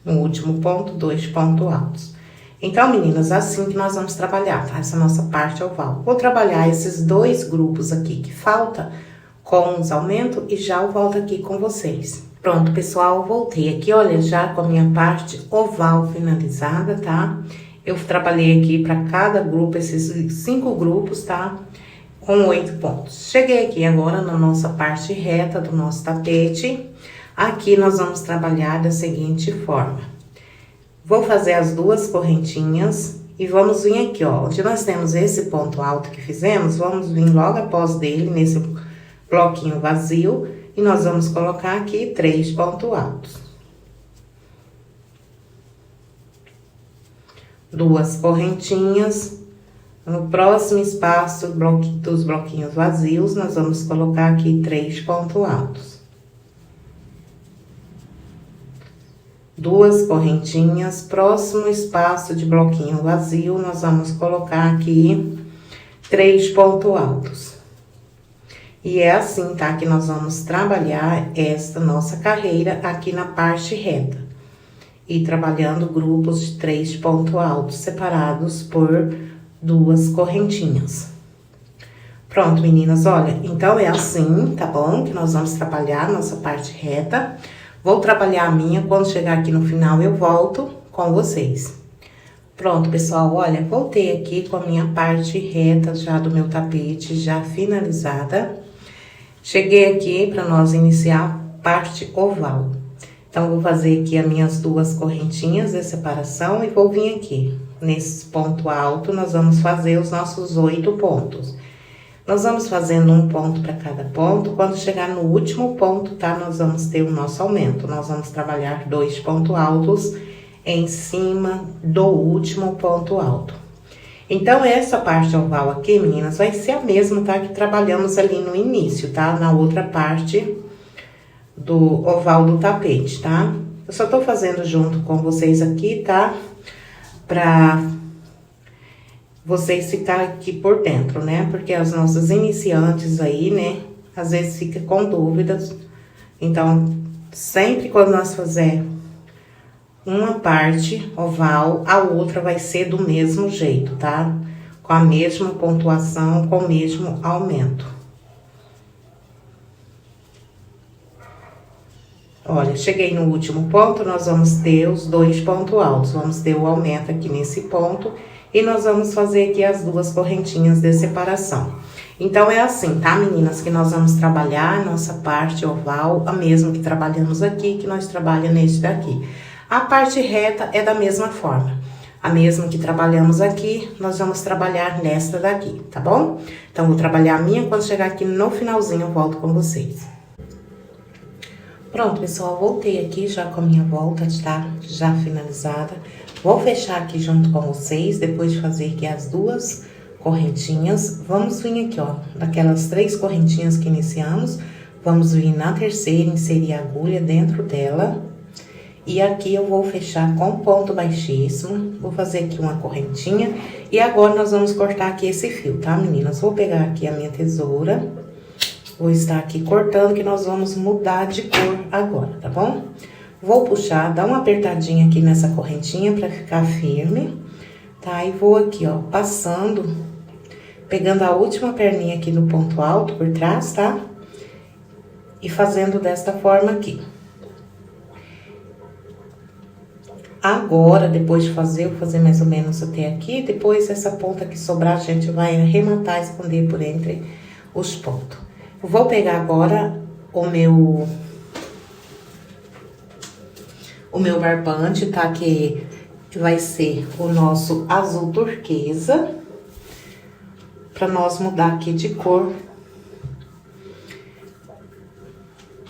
No último ponto, 2 pontos altos. Então, meninas, assim que nós vamos trabalhar, tá? Essa nossa parte oval. Vou trabalhar esses 2 grupos aqui que falta com os aumentos e já eu volto aqui com vocês. Pronto, pessoal, voltei aqui, olha, já com a minha parte oval finalizada, tá? Eu trabalhei aqui para cada grupo, esses 5 grupos, tá? Com 8 pontos. Cheguei aqui agora na nossa parte reta do nosso tapete. Aqui nós vamos trabalhar da seguinte forma. Vou fazer as 2 correntinhas e vamos vir aqui, ó. Onde nós temos esse ponto alto que fizemos, vamos vir logo após dele, nesse bloquinho vazio. E nós vamos colocar aqui 3 pontos altos. 2 correntinhas. No próximo espaço dos bloquinhos vazios, nós vamos colocar aqui 3 pontos altos. 2 correntinhas, próximo espaço de bloquinho vazio, nós vamos colocar aqui 3 pontos altos. E é assim, tá? Que nós vamos trabalhar esta nossa carreira aqui na parte reta. E trabalhando grupos de 3 pontos altos, separados por 2 correntinhas. Pronto, meninas, olha, então é assim, tá bom? Que nós vamos trabalhar a nossa parte reta. Vou trabalhar a minha, quando chegar aqui no final eu volto com vocês. Pronto, pessoal, olha, voltei aqui com a minha parte reta já do meu tapete, já finalizada. Cheguei aqui para nós iniciar a parte oval. Então, vou fazer aqui as minhas 2 correntinhas de separação e vou vir aqui. Nesse ponto alto, nós vamos fazer os nossos 8 pontos. Nós vamos fazendo um ponto para cada ponto. Quando chegar no último ponto, tá? Nós vamos ter o nosso aumento. Nós vamos trabalhar 2 pontos altos em cima do último ponto alto. Então, essa parte oval aqui, meninas, vai ser a mesma, tá? Que trabalhamos ali no início, tá? Na outra parte do oval do tapete, tá? Eu só tô fazendo junto com vocês aqui, tá? Pra vocês ficarem aqui por dentro, né? Porque as nossas iniciantes aí, né? Às vezes fica com dúvidas. Então, sempre quando nós fizer uma parte oval, a outra vai ser do mesmo jeito, tá? Com a mesma pontuação, com o mesmo aumento. Olha, cheguei no último ponto, nós vamos ter os 2 pontos altos. Vamos ter o aumento aqui nesse ponto e nós vamos fazer aqui as 2 correntinhas de separação. Então, é assim, tá, meninas? Que nós vamos trabalhar a nossa parte oval, a mesma que trabalhamos aqui, que nós trabalhamos neste daqui. A parte reta é da mesma forma. A mesma que trabalhamos aqui, nós vamos trabalhar nesta daqui, tá bom? Então, vou trabalhar a minha, quando chegar aqui no finalzinho, eu volto com vocês. Pronto, pessoal, voltei aqui já com a minha volta, tá? Já finalizada. Vou fechar aqui junto com vocês, depois de fazer aqui as 2 correntinhas. Vamos vir aqui, ó, daquelas 3 correntinhas que iniciamos, vamos vir na terceira, inserir a agulha dentro dela. E aqui eu vou fechar com ponto baixíssimo, vou fazer aqui uma correntinha. E agora nós vamos cortar aqui esse fio, tá, meninas? Vou pegar aqui a minha tesoura, vou estar aqui cortando, que nós vamos mudar de cor agora, tá bom? Vou puxar, dar uma apertadinha aqui nessa correntinha pra ficar firme, tá? E vou aqui, ó, passando, pegando a última perninha aqui no ponto alto por trás, tá? E fazendo desta forma aqui. Agora, depois de fazer, eu vou fazer mais ou menos até aqui. Depois, essa ponta que sobrar, a gente vai arrematar, esconder por entre os pontos. Vou pegar agora o meu barbante, tá? Que vai ser o nosso azul turquesa. Pra nós mudar aqui de cor.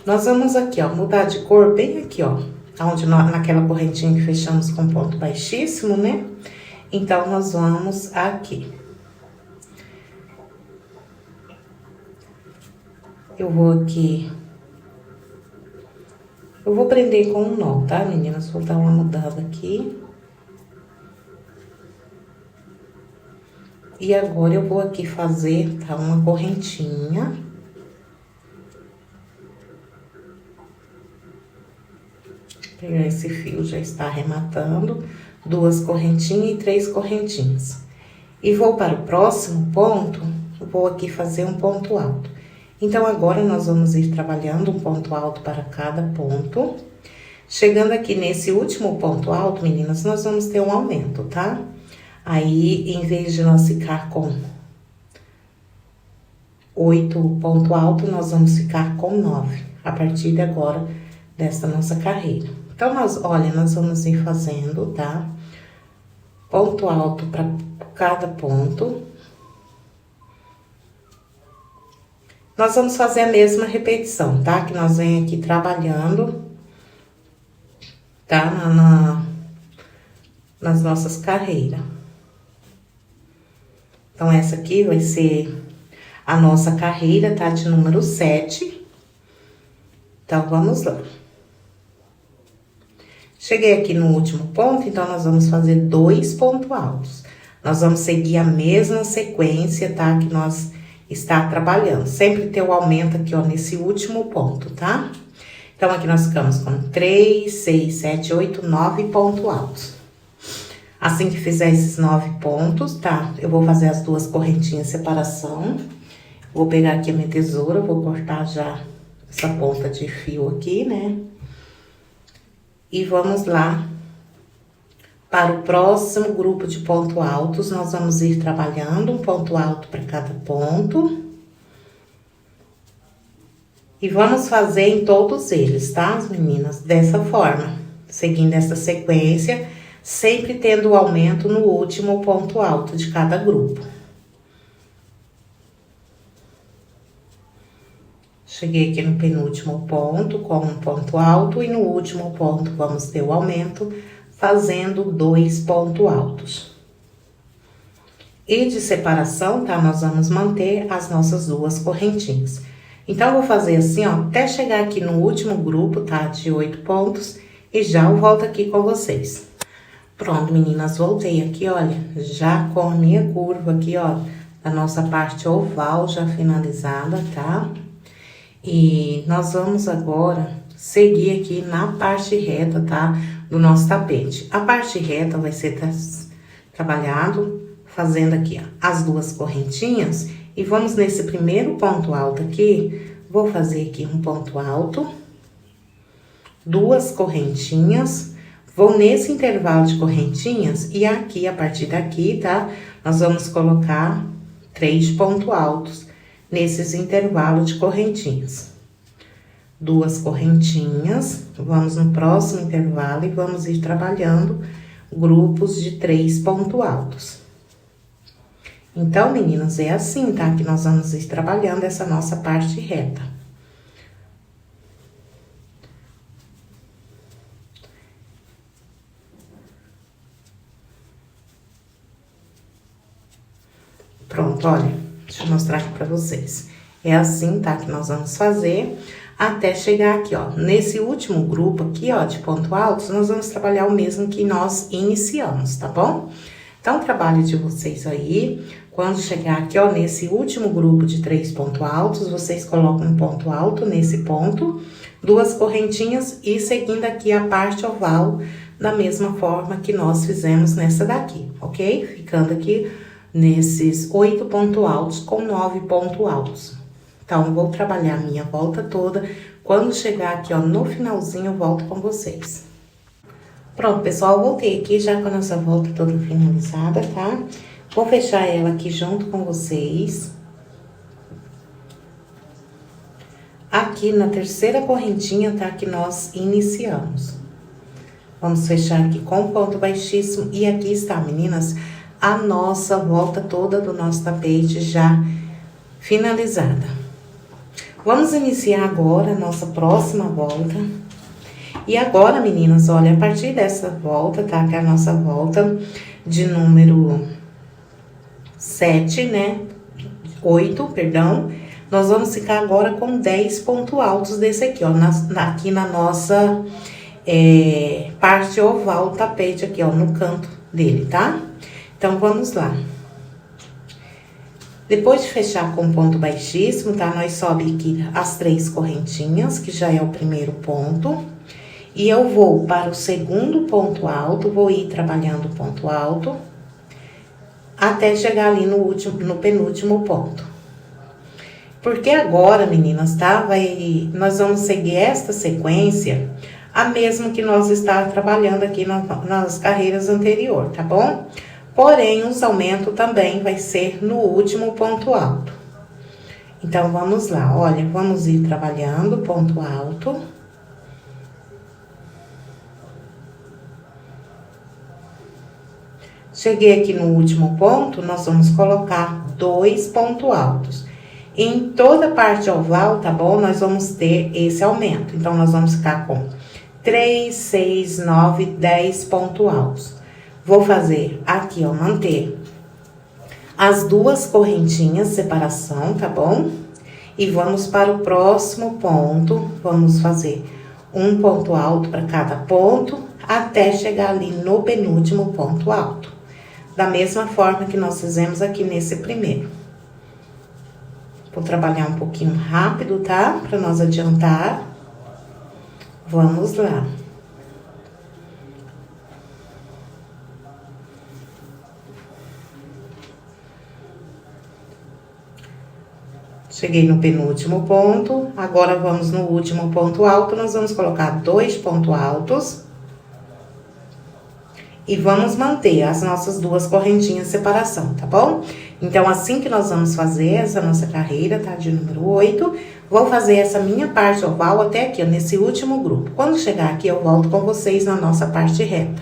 Nós vamos aqui, ó, mudar de cor bem aqui, ó. Onde naquela correntinha que fechamos com ponto baixíssimo, né? Então, nós vamos aqui. Eu vou aqui... Eu vou prender com um nó, tá, meninas? Vou dar uma mudada aqui. E agora, eu vou aqui fazer, tá, uma correntinha. Esse fio já está arrematando, 2 correntinhas e 3 correntinhas. E vou para o próximo ponto, vou aqui fazer um ponto alto. Então, agora, nós vamos ir trabalhando um ponto alto para cada ponto. Chegando aqui nesse último ponto alto, meninas, nós vamos ter um aumento, tá? Aí, em vez de nós ficar com 8 ponto alto, nós vamos ficar com 9, a partir de agora, desta nossa carreira. Então, olha, nós vamos ir fazendo, tá? Ponto alto para cada ponto. Nós vamos fazer a mesma repetição, tá? Que nós vem aqui trabalhando, tá? Nas nossas carreiras. Então, essa aqui vai ser a nossa carreira, tá? De número 7. Então, vamos lá. Cheguei aqui no último ponto, então, nós vamos fazer 2 pontos altos. Nós vamos seguir a mesma sequência, tá? Que nós está trabalhando. Sempre ter o aumento aqui, ó, nesse último ponto, tá? Então, aqui nós ficamos com 3, 6, 7, 8, 9 pontos altos. Assim que fizer esses 9 pontos, tá? Eu vou fazer as 2 correntinhas de separação. Vou pegar aqui a minha tesoura, vou cortar já essa ponta de fio aqui, né? E vamos lá para o próximo grupo de pontos altos. Nós vamos ir trabalhando um ponto alto para cada ponto. E vamos fazer em todos eles, tá, meninas? Dessa forma, seguindo essa sequência, sempre tendo o aumento no último ponto alto de cada grupo. Cheguei aqui no penúltimo ponto com um ponto alto e no último ponto vamos ter o aumento fazendo 2 pontos altos. E de separação, tá? Nós vamos manter as nossas 2 correntinhas. Então, eu vou fazer assim, ó, até chegar aqui no último grupo, tá? De 8 pontos e já eu volto aqui com vocês. Pronto, meninas, voltei aqui, olha, já com a minha curva aqui, ó, a nossa parte oval já finalizada, tá? E nós vamos agora seguir aqui na parte reta, tá? Do nosso tapete. A parte reta vai ser trabalhado fazendo aqui, ó, as 2 correntinhas. E vamos nesse primeiro ponto alto aqui, vou fazer aqui um ponto alto, 2 correntinhas, vou nesse intervalo de correntinhas e aqui, a partir daqui, tá? Nós vamos colocar 3 pontos altos nesses intervalos de correntinhas. 2 correntinhas, vamos no próximo intervalo e vamos ir trabalhando grupos de 3 pontos altos. Então, meninas, é assim, tá? Que nós vamos ir trabalhando essa nossa parte reta. Pronto, olha, deixa eu mostrar aqui pra vocês. É assim, tá? Que nós vamos fazer até chegar aqui, ó. Nesse último grupo aqui, ó, de ponto altos, nós vamos trabalhar o mesmo que nós iniciamos, tá bom? Então, o trabalho de vocês aí, quando chegar aqui, ó, nesse último grupo de 3 pontos altos, vocês colocam um ponto alto nesse ponto, 2 correntinhas e seguindo aqui a parte oval da mesma forma que nós fizemos nessa daqui, ok? Ficando aqui nesses 8 pontos altos com 9 pontos altos. Então, vou trabalhar a minha volta toda. Quando chegar aqui, ó, no finalzinho, eu volto com vocês. Pronto, pessoal, voltei aqui já com a nossa volta toda finalizada, tá? Vou fechar ela aqui junto com vocês. Aqui na terceira correntinha, tá? Que nós iniciamos. Vamos fechar aqui com ponto baixíssimo. E aqui está, meninas, a nossa volta toda do nosso tapete já finalizada. Vamos iniciar agora a nossa próxima volta. E agora, meninas, olha, a partir dessa volta, tá? Que é a nossa volta de número 7, né? 8, perdão. Nós vamos ficar agora com 10 pontos altos desse aqui, ó. Aqui na nossa parte oval do tapete aqui, ó, no canto dele, tá? Então, vamos lá. Depois de fechar com ponto baixíssimo, tá? Nós sobe aqui as 3 correntinhas, que já é o primeiro ponto. E eu vou para o segundo ponto alto, vou ir trabalhando o ponto alto, até chegar ali no penúltimo ponto. Porque agora, meninas, tá? Nós vamos seguir esta sequência, a mesma que nós está trabalhando aqui nas carreiras anteriores, tá bom? Porém, os aumentos também vai ser no último ponto alto. Então, vamos lá, olha, vamos ir trabalhando ponto alto. Cheguei aqui no último ponto, nós vamos colocar 2 pontos altos. Em toda a parte oval, tá bom? Nós vamos ter esse aumento. Então, nós vamos ficar com 3, 6, 9, 10 pontos altos. Vou fazer aqui, ó, manter as 2 correntinhas, separação, tá bom? E vamos para o próximo ponto, vamos fazer um ponto alto para cada ponto, até chegar ali no penúltimo ponto alto. Da mesma forma que nós fizemos aqui nesse primeiro. Vou trabalhar um pouquinho rápido, tá? Para nós adiantar. Vamos lá. Cheguei no penúltimo ponto, agora vamos no último ponto alto, nós vamos colocar 2 pontos altos. E vamos manter as nossas 2 correntinhas de separação, tá bom? Então, assim que nós vamos fazer essa nossa carreira, tá? De número 8, vou fazer essa minha parte oval até aqui, ó, nesse último grupo. Quando chegar aqui, eu volto com vocês na nossa parte reta.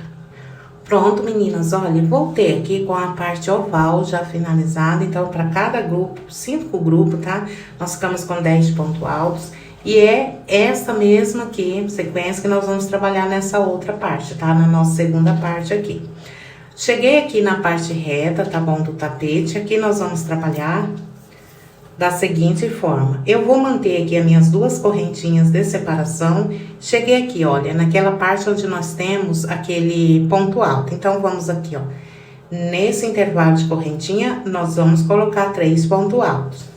Pronto, meninas, olha, voltei aqui com a parte oval já finalizada. Então, para cada grupo, 5 grupos, tá? Nós ficamos com 10 pontos altos. E é essa mesma aqui, sequência, que nós vamos trabalhar nessa outra parte, tá? Na nossa segunda parte aqui. Cheguei aqui na parte reta, tá bom? Do tapete. Aqui nós vamos trabalhar da seguinte forma. Eu vou manter aqui as minhas 2 correntinhas de separação. Cheguei aqui, olha, naquela parte onde nós temos aquele ponto alto. Então, vamos aqui, ó. Nesse intervalo de correntinha, nós vamos colocar 3 pontos altos.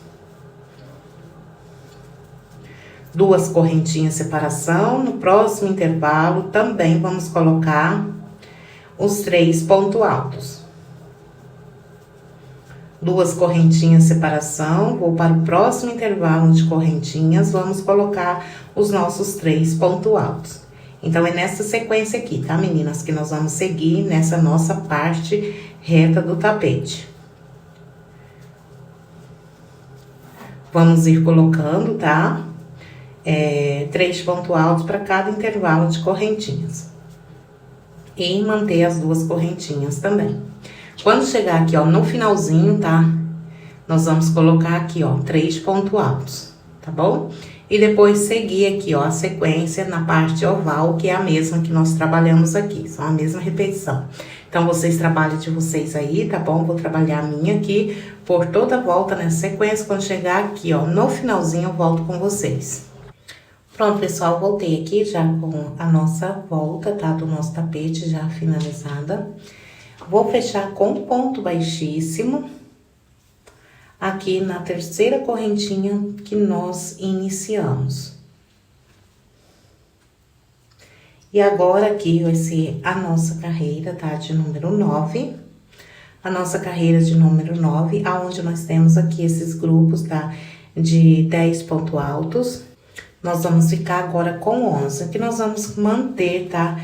2 correntinhas de separação, no próximo intervalo também vamos colocar os 3 pontos altos. 2 correntinhas de separação, vou para o próximo intervalo de correntinhas, vamos colocar os nossos 3 pontos altos. Então, é nessa sequência aqui, tá, meninas, que nós vamos seguir nessa nossa parte reta do tapete. Vamos ir colocando, tá? 3 pontos altos para cada intervalo de correntinhas. E manter as 2 correntinhas também. Quando chegar aqui, ó, no finalzinho, tá? Nós vamos colocar aqui, ó, 3 pontos altos, tá bom? E depois seguir aqui, ó, a sequência na parte oval, que é a mesma que nós trabalhamos aqui. São a mesma repetição. Então, vocês trabalham de vocês aí, tá bom? Vou trabalhar a minha aqui por toda a volta nessa sequência. Quando chegar aqui, ó, no finalzinho, eu volto com vocês. Pronto, pessoal, voltei aqui já com a nossa volta, tá? Do nosso tapete já finalizada. Vou fechar com ponto baixíssimo aqui na terceira correntinha que nós iniciamos. E agora aqui vai ser a nossa carreira, tá? De número 9. A nossa carreira de número 9, aonde nós temos aqui esses grupos, tá? De 10 pontos altos. Nós vamos ficar agora com 11, que nós vamos manter, tá?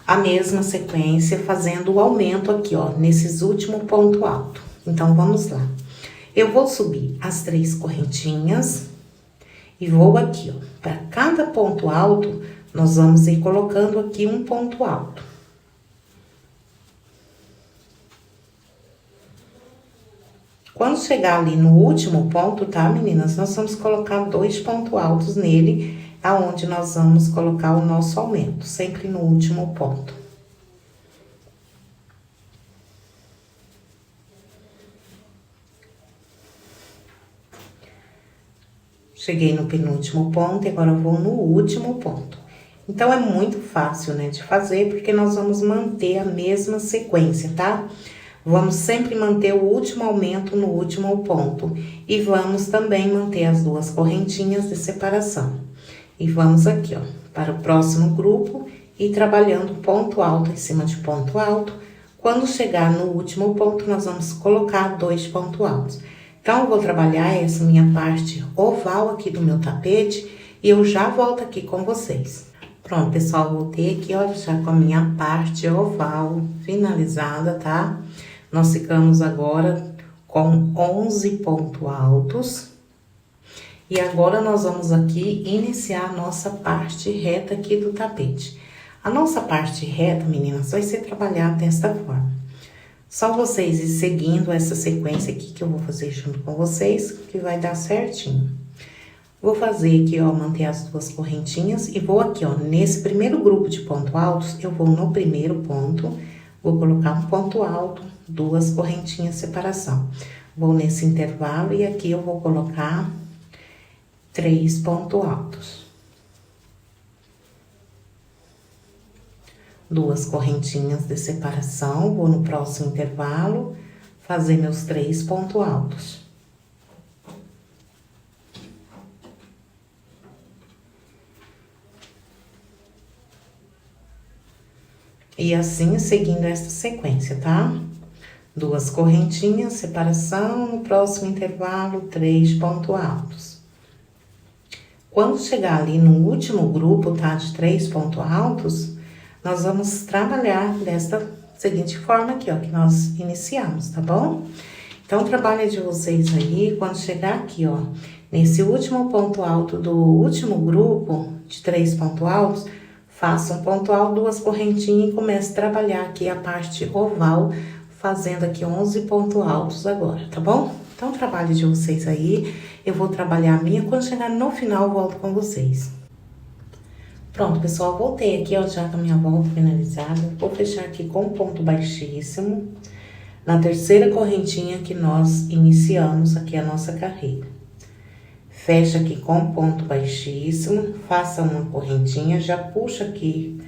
A mesma sequência, fazendo o aumento aqui, ó, nesses últimos pontos altos. Então, vamos lá. Eu vou subir as 3 correntinhas e vou aqui, ó. Para cada ponto alto, nós vamos ir colocando aqui um ponto alto. Quando chegar ali no último ponto, tá, meninas? Nós vamos colocar 2 pontos altos nele, aonde nós vamos colocar o nosso aumento, sempre no último ponto. Cheguei no penúltimo ponto e agora eu vou no último ponto. Então, é muito fácil, né, de fazer, porque nós vamos manter a mesma sequência, tá? Vamos sempre manter o último aumento no último ponto. E vamos também manter as 2 correntinhas de separação. E vamos aqui, ó, para o próximo grupo e trabalhando ponto alto em cima de ponto alto. Quando chegar no último ponto, nós vamos colocar 2 pontos altos. Então, eu vou trabalhar essa minha parte oval aqui do meu tapete e eu já volto aqui com vocês. Pronto, pessoal, voltei aqui, olha, já com a minha parte oval finalizada, tá? Nós ficamos agora com 11 pontos altos. E agora, nós vamos aqui iniciar a nossa parte reta aqui do tapete. A nossa parte reta, meninas, vai ser trabalhada desta forma. Só vocês ir seguindo essa sequência aqui que eu vou fazer junto com vocês, que vai dar certinho. Vou fazer aqui, ó, manter as 2 correntinhas e vou aqui, ó, nesse primeiro grupo de pontos altos, eu vou no primeiro ponto, vou colocar um ponto alto, 2 correntinhas de separação. Vou nesse intervalo e aqui eu vou colocar 3 pontos altos. 2 correntinhas de separação, vou no próximo intervalo fazer meus 3 pontos altos. E assim, seguindo essa sequência, tá? 2 correntinhas, separação, no próximo intervalo, 3 pontos altos. Quando chegar ali no último grupo, tá? De 3 pontos altos, nós vamos trabalhar desta seguinte forma aqui, ó, que nós iniciamos, tá bom? Então, o trabalho de vocês aí, quando chegar aqui, ó, nesse último ponto alto do último grupo de 3 pontos altos, faça um ponto alto, 2 correntinhas e comece a trabalhar aqui a parte oval, fazendo aqui 11 pontos altos agora, tá bom? Então, o trabalho de vocês aí, eu vou trabalhar a minha, quando chegar no final, eu volto com vocês. Pronto, pessoal, voltei aqui, ó, já com a minha volta finalizada. Vou fechar aqui com ponto baixíssimo, na terceira correntinha que nós iniciamos aqui a nossa carreira. Fecha aqui com ponto baixíssimo, faça uma correntinha, já puxa aqui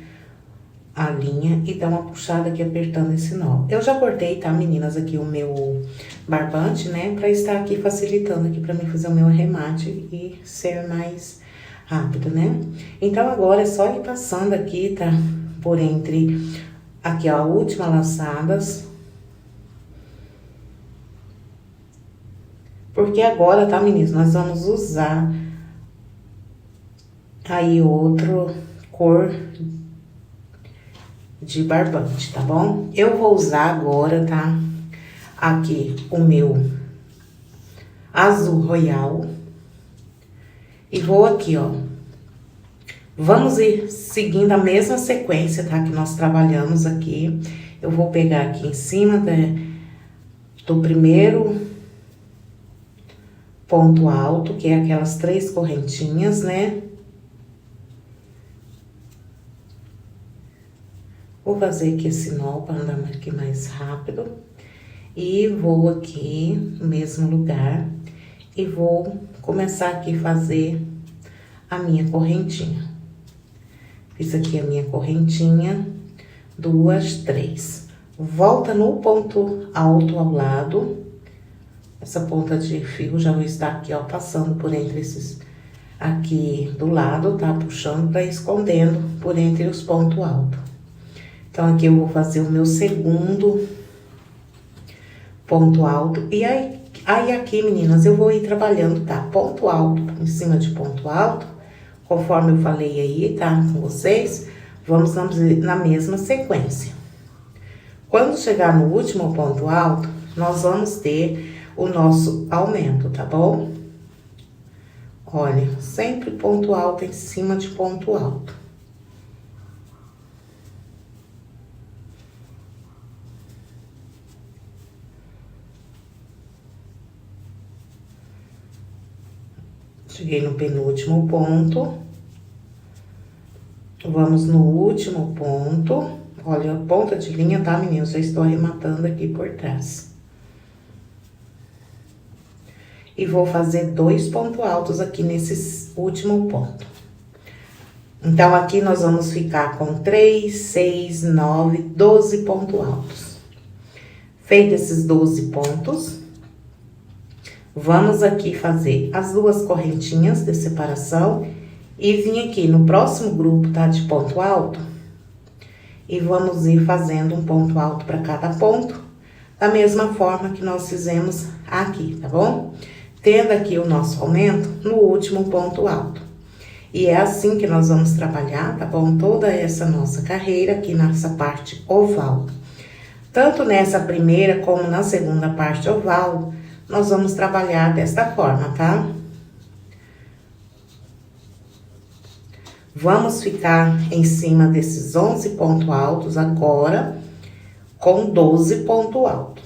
a linha e dá uma puxada aqui apertando esse nó. Eu já cortei, tá, meninas, aqui o meu barbante, né, pra estar aqui facilitando aqui pra mim fazer o meu arremate e ser mais rápido, né? Então, agora é só ir passando aqui, tá, por entre aqui, ó, a última laçadas. Porque agora, tá, meninas, nós vamos usar aí outro cor de barbante, tá bom? Eu vou usar agora, tá, aqui o meu azul royal. E vou aqui, ó, vamos ir seguindo a mesma sequência, tá, que nós trabalhamos aqui. Eu vou pegar aqui em cima do primeiro ponto alto, que é aquelas 3 correntinhas, né? Vou fazer aqui esse nó para andar aqui mais rápido. E vou aqui no mesmo lugar e vou começar aqui a fazer a minha correntinha. Fiz aqui a minha correntinha, 2, 3. Volta no ponto alto ao lado. Essa ponta de fio já vou estar aqui, ó, passando por entre esses aqui do lado, tá? Puxando pra ir escondendo por entre os pontos altos. Então, aqui eu vou fazer o meu segundo ponto alto. E aí aqui, meninas, eu vou ir trabalhando, tá? Ponto alto em cima de ponto alto, conforme eu falei aí, tá? Com vocês, vamos na mesma sequência. Quando chegar no último ponto alto, nós vamos ter o nosso aumento, tá bom? Olha, sempre ponto alto em cima de ponto alto. Cheguei no penúltimo ponto. Vamos no último ponto. Olha, a ponta de linha, tá, meninas? Já estou arrematando aqui por trás. E vou fazer 2 pontos altos aqui nesse último ponto. Então, aqui nós vamos ficar com 3, 6, 9, 12 pontos altos. Feito esses 12 pontos, vamos aqui fazer as 2 correntinhas de separação e vim aqui no próximo grupo, tá? De ponto alto. E vamos ir fazendo um ponto alto para cada ponto, da mesma forma que nós fizemos aqui, tá bom? Tendo aqui o nosso aumento no último ponto alto. E é assim que nós vamos trabalhar, tá bom? Toda essa nossa carreira aqui nessa parte oval. Tanto nessa primeira como na segunda parte oval, nós vamos trabalhar desta forma, tá? Vamos ficar em cima desses 11 pontos altos agora, com 12 pontos altos.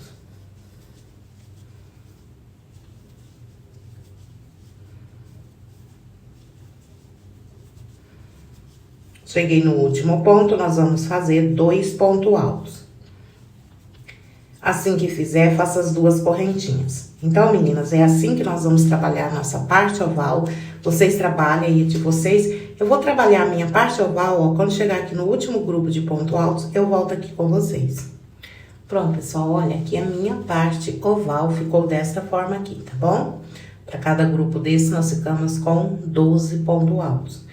Cheguei no último ponto, nós vamos fazer 2 pontos altos. Assim que fizer, faça as 2 correntinhas. Então, meninas, é assim que nós vamos trabalhar a nossa parte oval. Vocês trabalhem aí de vocês. Eu vou trabalhar a minha parte oval, ó. Quando chegar aqui no último grupo de pontos altos, eu volto aqui com vocês. Pronto, pessoal, olha, aqui a minha parte oval ficou desta forma aqui, tá bom? Para cada grupo desse, nós ficamos com 12 pontos altos.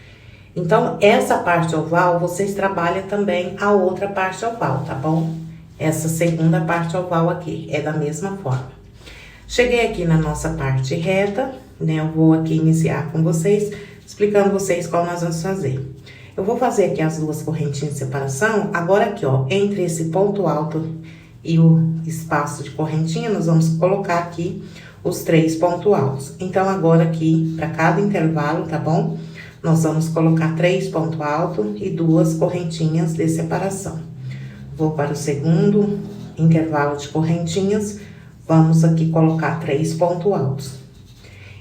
Então, essa parte oval, vocês trabalham também a outra parte oval, tá bom? Essa segunda parte oval aqui, é da mesma forma. Cheguei aqui na nossa parte reta, né? Eu vou aqui iniciar com vocês, explicando vocês qual nós vamos fazer. Eu vou fazer aqui as 2 correntinhas de separação, agora aqui, ó, entre esse ponto alto e o espaço de correntinha, nós vamos colocar aqui os 3 pontos altos. Então, agora aqui, para cada intervalo, tá bom? Nós vamos colocar 3 pontos altos e 2 correntinhas de separação. Vou para o segundo intervalo de correntinhas, vamos aqui colocar 3 pontos altos.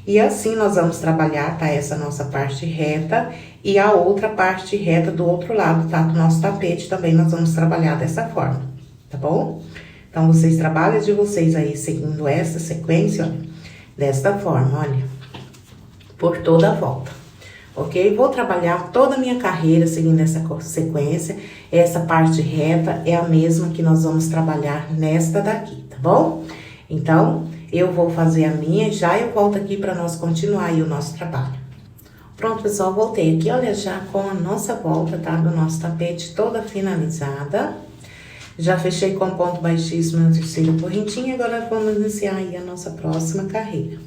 E assim nós vamos trabalhar, tá? Essa nossa parte reta e a outra parte reta do outro lado, tá? Do nosso tapete também nós vamos trabalhar dessa forma, tá bom? Então, vocês trabalham de vocês aí, seguindo essa sequência, olha, desta forma, olha, por toda a volta. Ok? Vou trabalhar toda a minha carreira seguindo essa sequência. Essa parte reta é a mesma que nós vamos trabalhar nesta daqui, tá bom? Então, eu vou fazer a minha, já eu volto aqui para nós continuar aí o nosso trabalho. Pronto, pessoal, voltei aqui, olha, já com a nossa volta, tá? Do nosso tapete toda finalizada. Já fechei com ponto baixíssimo na terceira correntinha, agora vamos iniciar aí a nossa próxima carreira.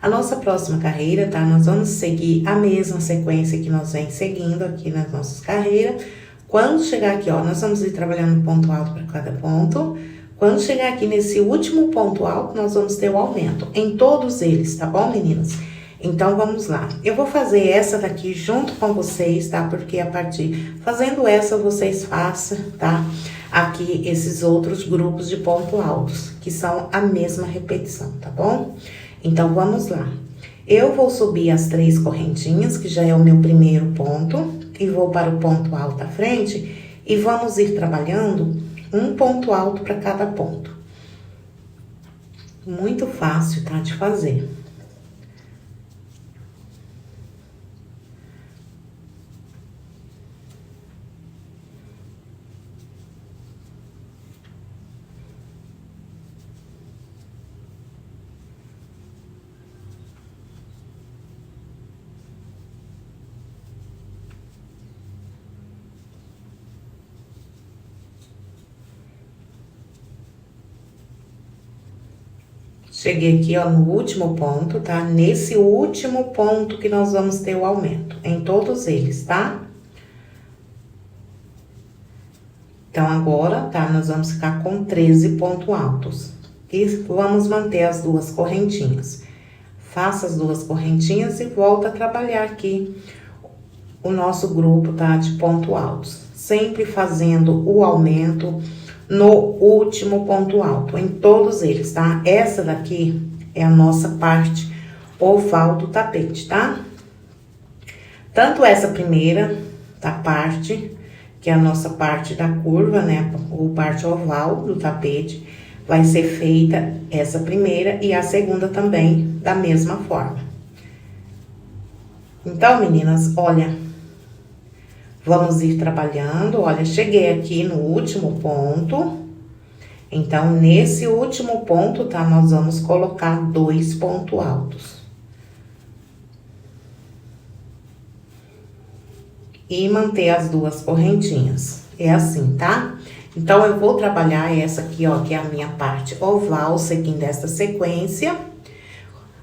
A nossa próxima carreira, tá? Nós vamos seguir a mesma sequência que nós vem seguindo aqui nas nossas carreiras. Quando chegar aqui, ó, nós vamos ir trabalhando ponto alto para cada ponto. Quando chegar aqui nesse último ponto alto, nós vamos ter o aumento em todos eles, tá bom, meninas? Então, vamos lá. Eu vou fazer essa daqui junto com vocês, tá? Porque a partir... Fazendo essa, vocês façam, tá? Aqui, esses outros grupos de ponto altos, que são a mesma repetição, tá bom? Então, vamos lá. Eu vou subir as 3 correntinhas, que já é o meu primeiro ponto, e vou para o ponto alto à frente, e vamos ir trabalhando um ponto alto para cada ponto. Muito fácil, tá, de fazer. Cheguei aqui, ó, no último ponto, tá? Nesse último ponto que nós vamos ter o aumento, em todos eles, tá? Então, agora, tá? Nós vamos ficar com 13 pontos altos. E vamos manter as 2 correntinhas. Faça as 2 correntinhas e volta a trabalhar aqui o nosso grupo, tá? De pontos altos. Sempre fazendo o aumento no último ponto alto, em todos eles, tá? Essa daqui é a nossa parte oval do tapete, tá? Tanto essa primeira da parte, que é a nossa parte da curva, né? Ou parte oval do tapete, vai ser feita essa primeira e a segunda também da mesma forma. Então, meninas, olha... Vamos ir trabalhando, olha, cheguei aqui no último ponto. Então, nesse último ponto, tá? Nós vamos colocar 2 pontos altos. e manter as duas correntinhas. É assim, tá? Então, eu vou trabalhar essa aqui, ó, que é a minha parte oval, seguindo essa sequência.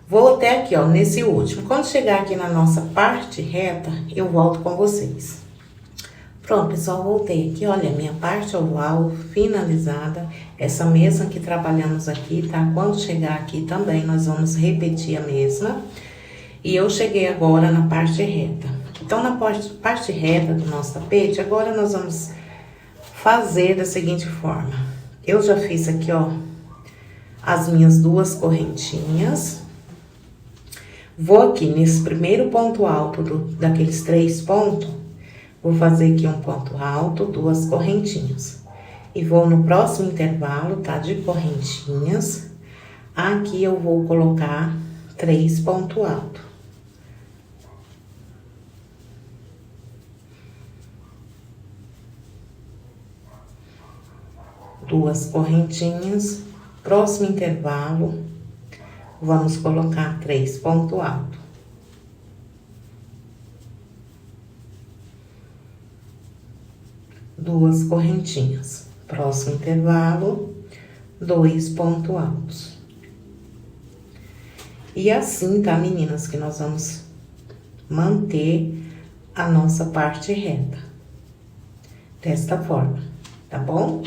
Vou até aqui, ó, nesse último. Quando chegar aqui na nossa parte reta, eu volto com vocês. Pronto, pessoal, voltei aqui, olha, minha parte oval finalizada. Essa mesma que trabalhamos aqui, tá? Quando chegar aqui também, nós vamos repetir a mesma. E eu cheguei agora na parte reta. Então, na parte reta do nosso tapete, agora nós vamos fazer da seguinte forma. Eu já fiz aqui, ó, as minhas duas correntinhas. Vou aqui nesse primeiro ponto alto daqueles 3 pontos, vou fazer aqui um ponto alto, 2 correntinhas. E vou no próximo intervalo, tá? De correntinhas. Aqui eu vou colocar 3 pontos altos. Duas correntinhas, próximo intervalo, vamos colocar 3 pontos altos. Duas correntinhas, próximo intervalo, 2 pontos altos. E assim, tá, meninas, que nós vamos manter a nossa parte reta. Desta forma, tá bom?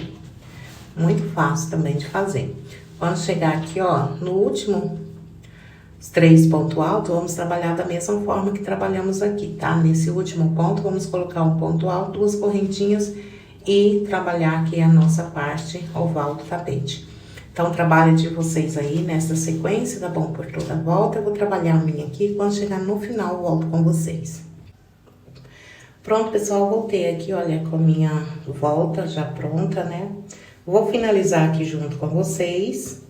Muito fácil também de fazer. Quando chegar aqui, ó, no último, os 3 pontos altos, vamos trabalhar da mesma forma que trabalhamos aqui, tá? Nesse último ponto, vamos colocar um ponto alto, 2 correntinhas e trabalhar aqui a nossa parte oval do tapete. Então, o trabalho de vocês aí nessa sequência, tá bom? Por toda a volta, eu vou trabalhar a minha aqui, quando chegar no final, eu volto com vocês. Pronto, pessoal, voltei aqui, olha, com a minha volta já pronta, né? Vou finalizar aqui junto com vocês.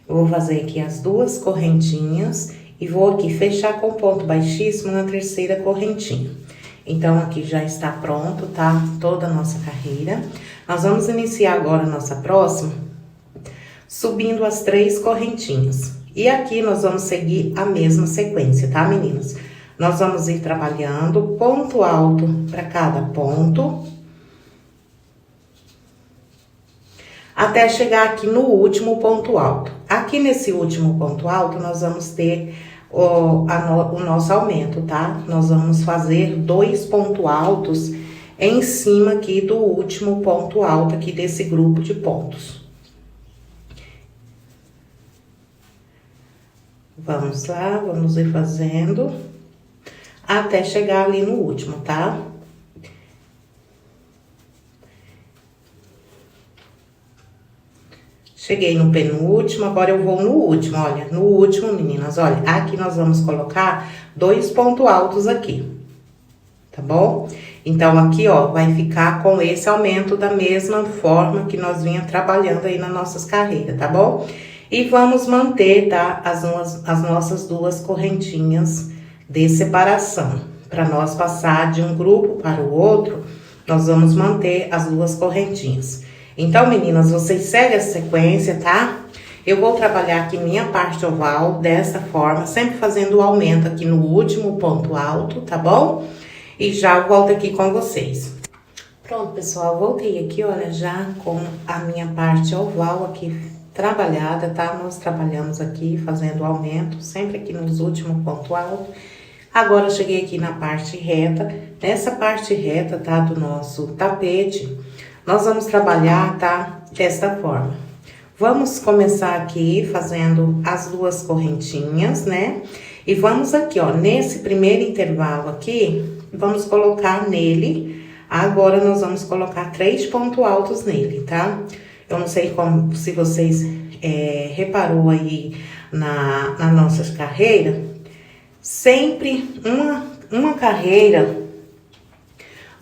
Eu vou fazer aqui as 2 correntinhas e vou aqui fechar com ponto baixíssimo na 3ª correntinha. Então, aqui já está pronto, tá? Toda a nossa carreira. Nós vamos iniciar agora a nossa próxima, subindo as 3 correntinhas. E aqui nós vamos seguir a mesma sequência, tá, meninas? Nós vamos ir trabalhando ponto alto para cada ponto, até chegar aqui no último ponto alto. Aqui nesse último ponto alto, nós vamos ter o nosso aumento, tá? Nós vamos fazer 2 pontos altos em cima aqui do último ponto alto aqui desse grupo de pontos. Vamos lá, vamos ir fazendo até chegar ali no último, tá? Cheguei no penúltimo, agora eu vou no último, olha. No último, meninas, olha, aqui nós vamos colocar 2 pontos altos aqui, tá bom? Então, aqui, ó, vai ficar com esse aumento da mesma forma que nós vinha trabalhando aí nas nossas carreiras, tá bom? E vamos manter, tá, as nossas 2 correntinhas de separação. Para nós passar de um grupo para o outro, nós vamos manter as 2 correntinhas. Então, meninas, vocês seguem a sequência, tá? Eu vou trabalhar aqui minha parte oval dessa forma, sempre fazendo o aumento aqui no último ponto alto, tá bom? E já volto aqui com vocês. Pronto, pessoal, voltei aqui, olha, já com a minha parte oval aqui trabalhada, tá? Nós trabalhamos aqui fazendo o aumento, sempre aqui nos últimos pontos altos. Agora, eu cheguei aqui na parte reta. Nessa parte reta, tá, do nosso tapete, nós vamos trabalhar, tá, desta forma. Vamos começar aqui fazendo as 2 correntinhas, né? E vamos aqui, ó, nesse primeiro intervalo aqui, vamos colocar nele, agora nós vamos colocar 3 pontos altos nele, tá? Eu não sei como, se vocês reparou aí na nossa carreira, sempre uma carreira.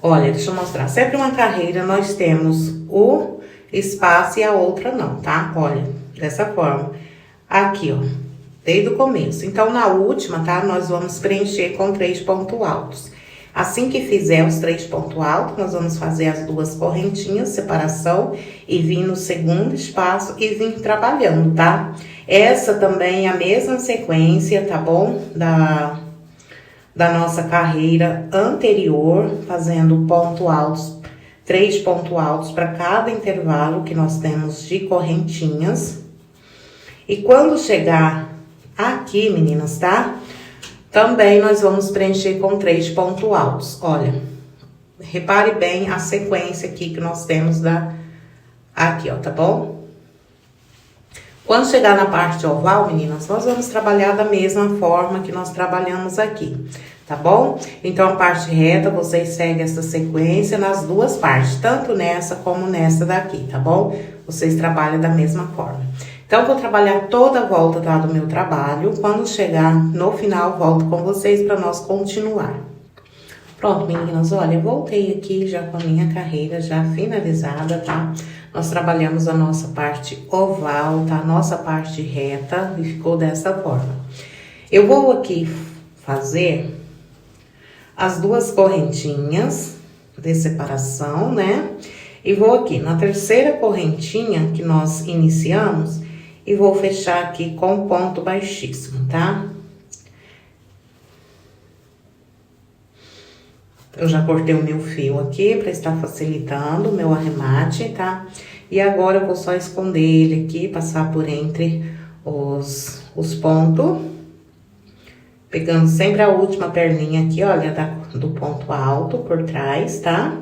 Olha, deixa eu mostrar. Sempre uma carreira nós temos o espaço e a outra não, tá? Olha, dessa forma. Aqui, ó, desde o começo. Então, na última, tá? Nós vamos preencher com 3 pontos altos. Assim que fizer os 3 pontos altos, nós vamos fazer as 2 correntinhas, separação, e vir no segundo espaço e vir trabalhando, tá? Essa também é a mesma sequência, tá bom? da nossa carreira anterior, fazendo ponto altos, 3 pontos altos para cada intervalo que nós temos de correntinhas. E quando chegar aqui, meninas, tá? Também nós vamos preencher com 3 pontos altos. Olha, repare bem a sequência aqui que nós temos aqui, ó, tá bom? Quando chegar na parte oval, meninas, nós vamos trabalhar da mesma forma que nós trabalhamos aqui, tá bom? Então, a parte reta, vocês seguem essa sequência nas duas partes, tanto nessa como nessa daqui, tá bom? Vocês trabalham da mesma forma. Então, vou trabalhar toda a volta, tá, do meu trabalho. Quando chegar no final, volto com vocês para nós continuar. Pronto, meninas, olha, eu voltei aqui já com a minha carreira já finalizada, tá? Nós trabalhamos a nossa parte oval, tá? Nossa parte reta e ficou dessa forma. Eu vou aqui fazer as 2 correntinhas de separação, né? E vou aqui na terceira correntinha que nós iniciamos e vou fechar aqui com ponto baixíssimo, tá? Eu já cortei o meu fio aqui para estar facilitando o meu arremate, tá? E agora eu vou só esconder ele aqui, passar por entre os pontos. Pegando sempre a última perninha aqui, olha, do ponto alto por trás, tá?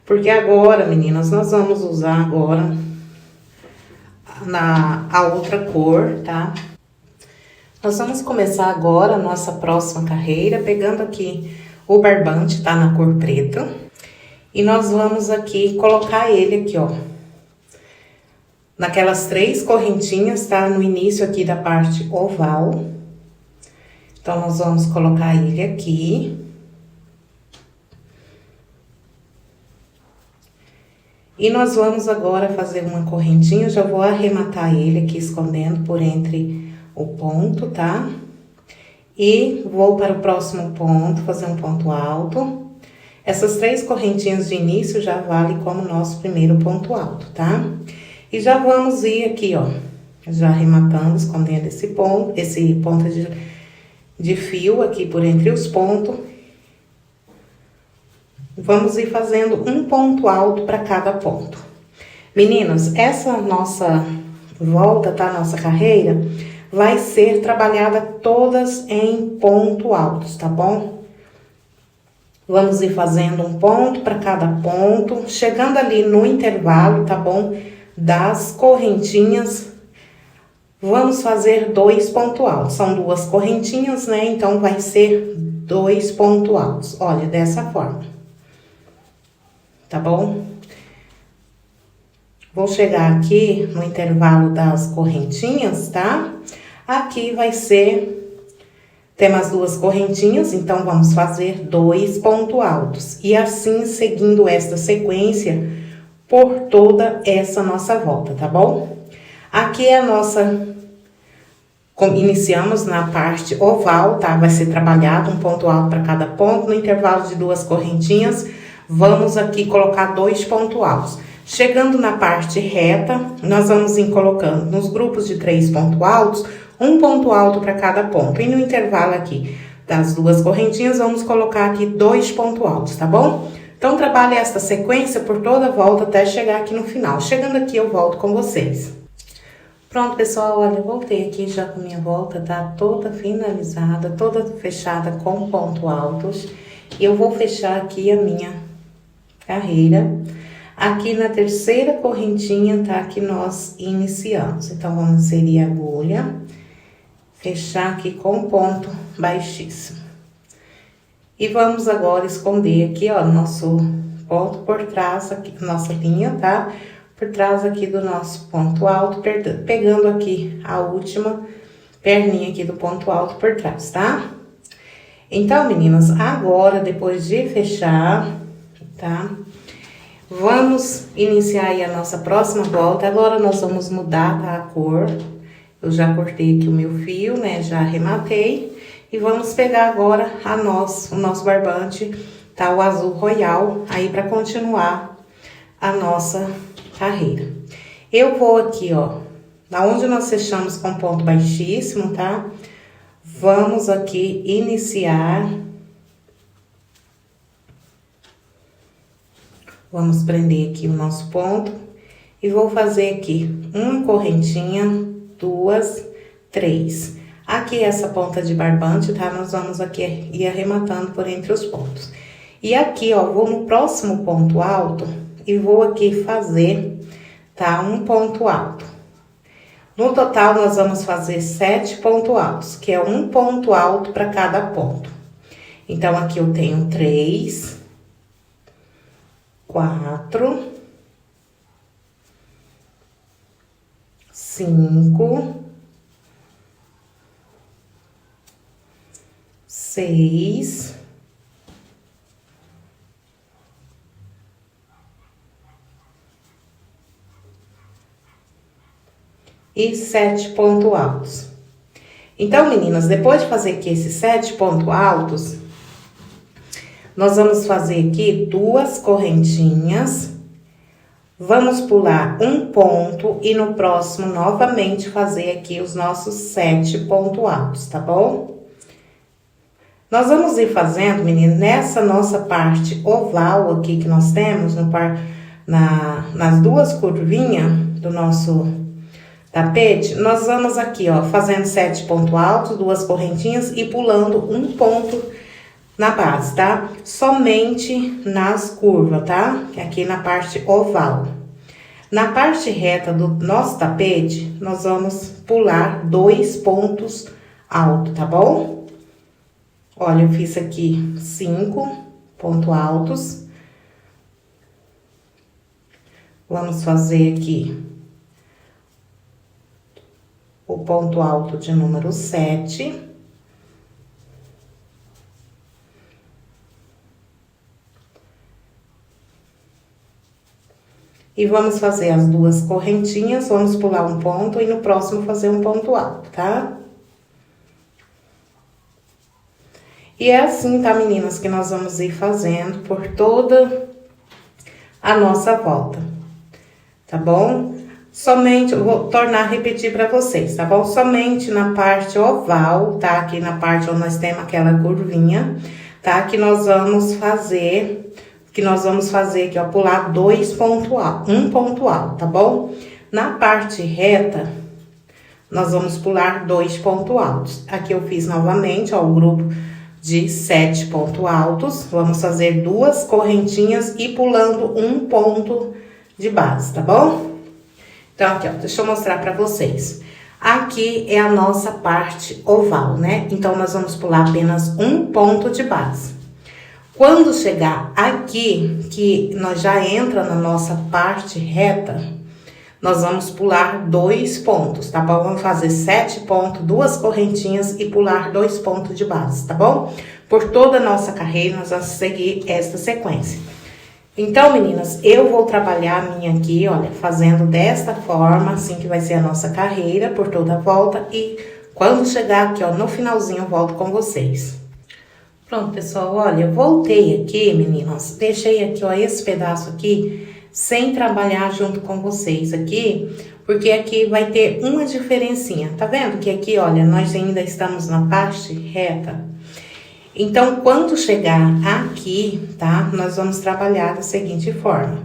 Porque agora, meninas, nós vamos usar agora a outra cor, tá? Nós vamos começar agora a nossa próxima carreira, pegando aqui o barbante, tá? Na cor preta. E nós vamos aqui colocar ele aqui, ó. Naquelas 3 correntinhas, tá? No início aqui da parte oval. Então, nós vamos colocar ele aqui. E nós vamos agora fazer uma correntinha, já vou arrematar ele aqui, escondendo por entre o ponto, tá? E vou para o próximo ponto, fazer um ponto alto. Essas 3 correntinhas de início já vale como nosso primeiro ponto alto, tá? E já vamos ir aqui, ó, já arrematando, escondendo esse ponto de fio aqui por entre os pontos. Vamos ir fazendo um ponto alto para cada ponto. Meninas, essa nossa volta, tá? Nossa carreira vai ser trabalhada todas em ponto altos, tá bom? Vamos ir fazendo um ponto para cada ponto, chegando ali no intervalo, tá bom? Das correntinhas, vamos fazer 2 pontos altos. São 2 correntinhas, né? Então, vai ser 2 pontos altos. Olha, dessa forma. Tá bom? Vou chegar aqui no intervalo das correntinhas, tá? Aqui vai ser... Temos as 2 correntinhas, então vamos fazer 2 pontos altos. E assim, seguindo esta sequência por toda essa nossa volta, tá bom? Aqui é a nossa... Iniciamos na parte oval, tá? Vai ser trabalhado um ponto alto para cada ponto. No intervalo de 2 correntinhas, vamos aqui colocar 2 pontos altos. Chegando na parte reta, nós vamos ir colocando nos grupos de 3 pontos altos, um ponto alto para cada ponto. E no intervalo aqui das 2 correntinhas, vamos colocar aqui 2 pontos altos, tá bom? Então, trabalhe esta sequência por toda a volta até chegar aqui no final. Chegando aqui, eu volto com vocês. Pronto, pessoal, olha, eu voltei aqui já com minha volta, tá toda finalizada, toda fechada com pontos altos. E eu vou fechar aqui a minha carreira. Aqui na terceira correntinha, tá? Que nós iniciamos. Então, vamos inserir a agulha, fechar aqui com ponto baixíssimo. E vamos agora esconder aqui, ó, nosso ponto por trás aqui, nossa linha, tá? Por trás aqui do nosso ponto alto, pegando aqui a última perninha aqui do ponto alto por trás, tá? Então, meninas, agora, depois de fechar, tá? Vamos iniciar aí a nossa próxima volta. Agora, nós vamos mudar, tá, a cor. Eu já cortei aqui o meu fio, né? Já arrematei. E vamos pegar agora o nosso barbante, tá? O azul royal, aí pra continuar a nossa carreira. Eu vou aqui, ó, da onde nós fechamos com ponto baixíssimo, tá? vamos aqui iniciar. Vamos prender aqui o nosso ponto e vou fazer aqui uma correntinha, 2, 3. Aqui essa ponta de barbante, tá? Nós vamos aqui ir arrematando por entre os pontos. E aqui, ó, vou no próximo ponto alto e vou aqui fazer, tá? Um ponto alto. No total, nós vamos fazer 7 pontos altos, que é um ponto alto para cada ponto. Então, aqui eu tenho 3, 4, 5, 6, 7 pontos altos. Então, meninas, depois de fazer aqui esses 7 pontos altos, nós vamos fazer aqui 2 correntinhas, vamos pular um ponto e no próximo novamente fazer aqui os nossos 7 pontos altos, tá bom? Nós vamos ir fazendo, meninas, nessa nossa parte oval aqui que nós temos, nas 2 curvinhas do nosso tapete, nós vamos aqui, ó, fazendo 7 pontos altos, 2 correntinhas e pulando um ponto na base, tá? Somente nas curvas, tá? Aqui na parte oval. Na parte reta do nosso tapete, nós vamos pular 2 pontos altos, tá bom? Olha, eu fiz aqui 5 pontos altos. Vamos fazer aqui o ponto alto de número 7. E vamos fazer as 2 correntinhas, vamos pular um ponto e no próximo fazer um ponto alto, tá? E é assim, tá, meninas, que nós vamos ir fazendo por toda a nossa volta, tá bom? Somente, eu vou tornar a repetir pra vocês, tá bom? Somente na parte oval, tá? Aqui na parte onde nós temos aquela curvinha, tá? Que nós vamos fazer aqui, ó, pular 2 pontos altos, um ponto alto, tá bom? Na parte reta, nós vamos pular 2 pontos altos. Aqui eu fiz novamente, ó, o grupo de 7 pontos altos. Vamos fazer 2 correntinhas e pulando um ponto de base, tá bom? Então, aqui, ó, deixa eu mostrar pra vocês. Aqui é a nossa parte oval, né? Então, nós vamos pular apenas um ponto de base. Quando chegar aqui, que nós já entra na nossa parte reta, nós vamos pular 2 pontos, tá bom? Vamos fazer 7 pontos, 2 correntinhas e pular 2 pontos de base, tá bom? Por toda a nossa carreira, nós vamos seguir esta sequência. Então, meninas, eu vou trabalhar a minha aqui, olha, fazendo desta forma, assim que vai ser a nossa carreira por toda a volta. E quando chegar aqui, ó, no finalzinho, eu volto com vocês. Pronto, pessoal, olha, eu voltei aqui, meninas, deixei aqui, ó, esse pedaço aqui, sem trabalhar junto com vocês aqui, porque aqui vai ter uma diferencinha, tá vendo? Que aqui, olha, nós ainda estamos na parte reta. Então, quando chegar aqui, tá? Nós vamos trabalhar da seguinte forma.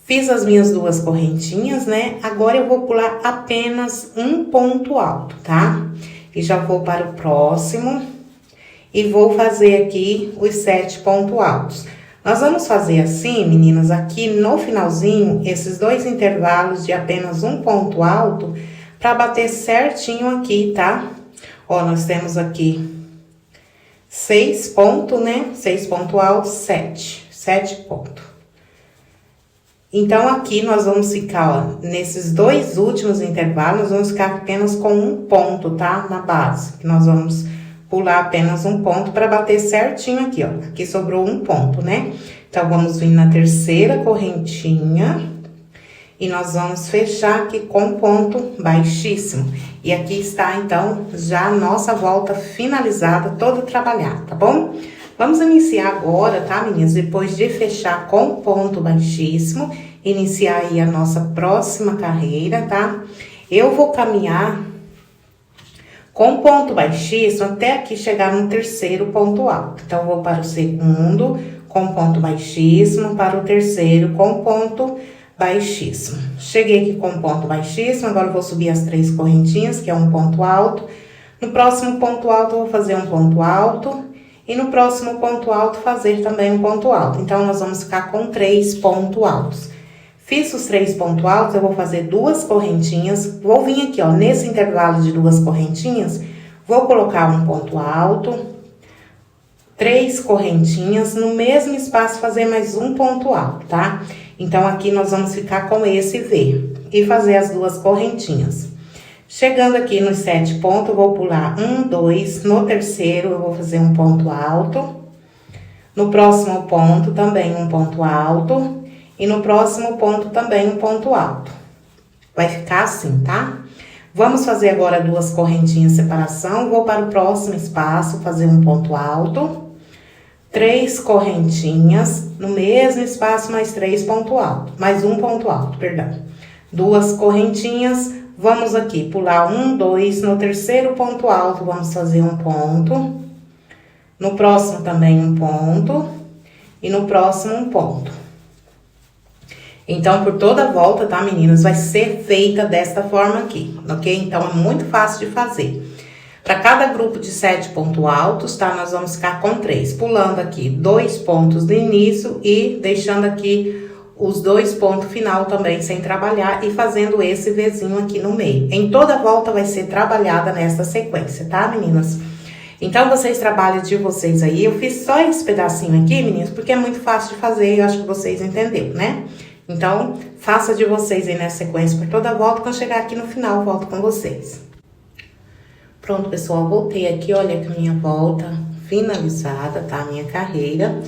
Fiz as minhas 2 correntinhas, né? Agora, eu vou pular apenas um ponto alto, tá? E já vou para o próximo. E vou fazer aqui os 7 pontos altos. Nós vamos fazer assim, meninas, aqui no finalzinho, esses 2 intervalos de apenas um ponto alto, pra bater certinho aqui, tá? Ó, nós temos aqui 6 pontos, né? 6 pontos altos, 7 pontos. Então, aqui nós vamos ficar, ó, nesses 2 últimos intervalos, nós vamos ficar apenas com um ponto, tá? Na base, que nós vamos pular apenas um ponto para bater certinho aqui, ó. Aqui sobrou um ponto, né? Então, vamos vir na terceira correntinha e nós vamos fechar aqui com ponto baixíssimo. E aqui está, então, já a nossa volta finalizada, toda trabalhada, tá bom? Vamos iniciar agora, tá, meninas? Depois de fechar com ponto baixíssimo, iniciar aí a nossa próxima carreira, tá? Eu vou caminhar com ponto baixíssimo até aqui chegar no terceiro ponto alto. Então, vou para o segundo com ponto baixíssimo, para o terceiro com ponto baixíssimo. Cheguei aqui com ponto baixíssimo, agora eu vou subir as 3 correntinhas, que é um ponto alto. No próximo ponto alto, eu vou fazer um ponto alto. E no próximo ponto alto, fazer também um ponto alto. Então, nós vamos ficar com 3 pontos altos. Fiz os 3 pontos altos, eu vou fazer 2 correntinhas. Vou vir aqui, ó, nesse intervalo de 2 correntinhas, vou colocar um ponto alto, 3 correntinhas, no mesmo espaço fazer mais um ponto alto, tá? Então, aqui nós vamos ficar com esse V e fazer as 2 correntinhas. Chegando aqui nos 7 pontos, eu vou pular 1, 2, no terceiro eu vou fazer um ponto alto. No próximo ponto, também um ponto alto. E no próximo ponto, também um ponto alto. Vai ficar assim, tá? Vamos fazer agora 2 correntinhas de separação. Vou para o próximo espaço, fazer um ponto alto. 3 correntinhas, no mesmo espaço, mais 3 pontos altos. Mais um ponto alto, perdão. 2 correntinhas, vamos aqui pular 1, 2, no terceiro ponto alto, vamos fazer um ponto. No próximo também um ponto. E no próximo um ponto. Então, por toda a volta, tá, meninas? Vai ser feita desta forma aqui, ok? Então, é muito fácil de fazer. Para cada grupo de 7 pontos altos, tá? Nós vamos ficar com 3. Pulando aqui 2 pontos do início e deixando aqui os 2 pontos final também sem trabalhar e fazendo esse Vzinho aqui no meio. Em toda a volta vai ser trabalhada nessa sequência, tá, meninas? Então, vocês trabalham de vocês aí. Eu fiz só esse pedacinho aqui, meninas, porque é muito fácil de fazer e eu acho que vocês entenderam, né? Então, faça de vocês aí nessa sequência por toda a volta. Quando chegar aqui no final, eu volto com vocês. Pronto, pessoal, voltei aqui, olha que minha volta finalizada, tá? Minha carreira.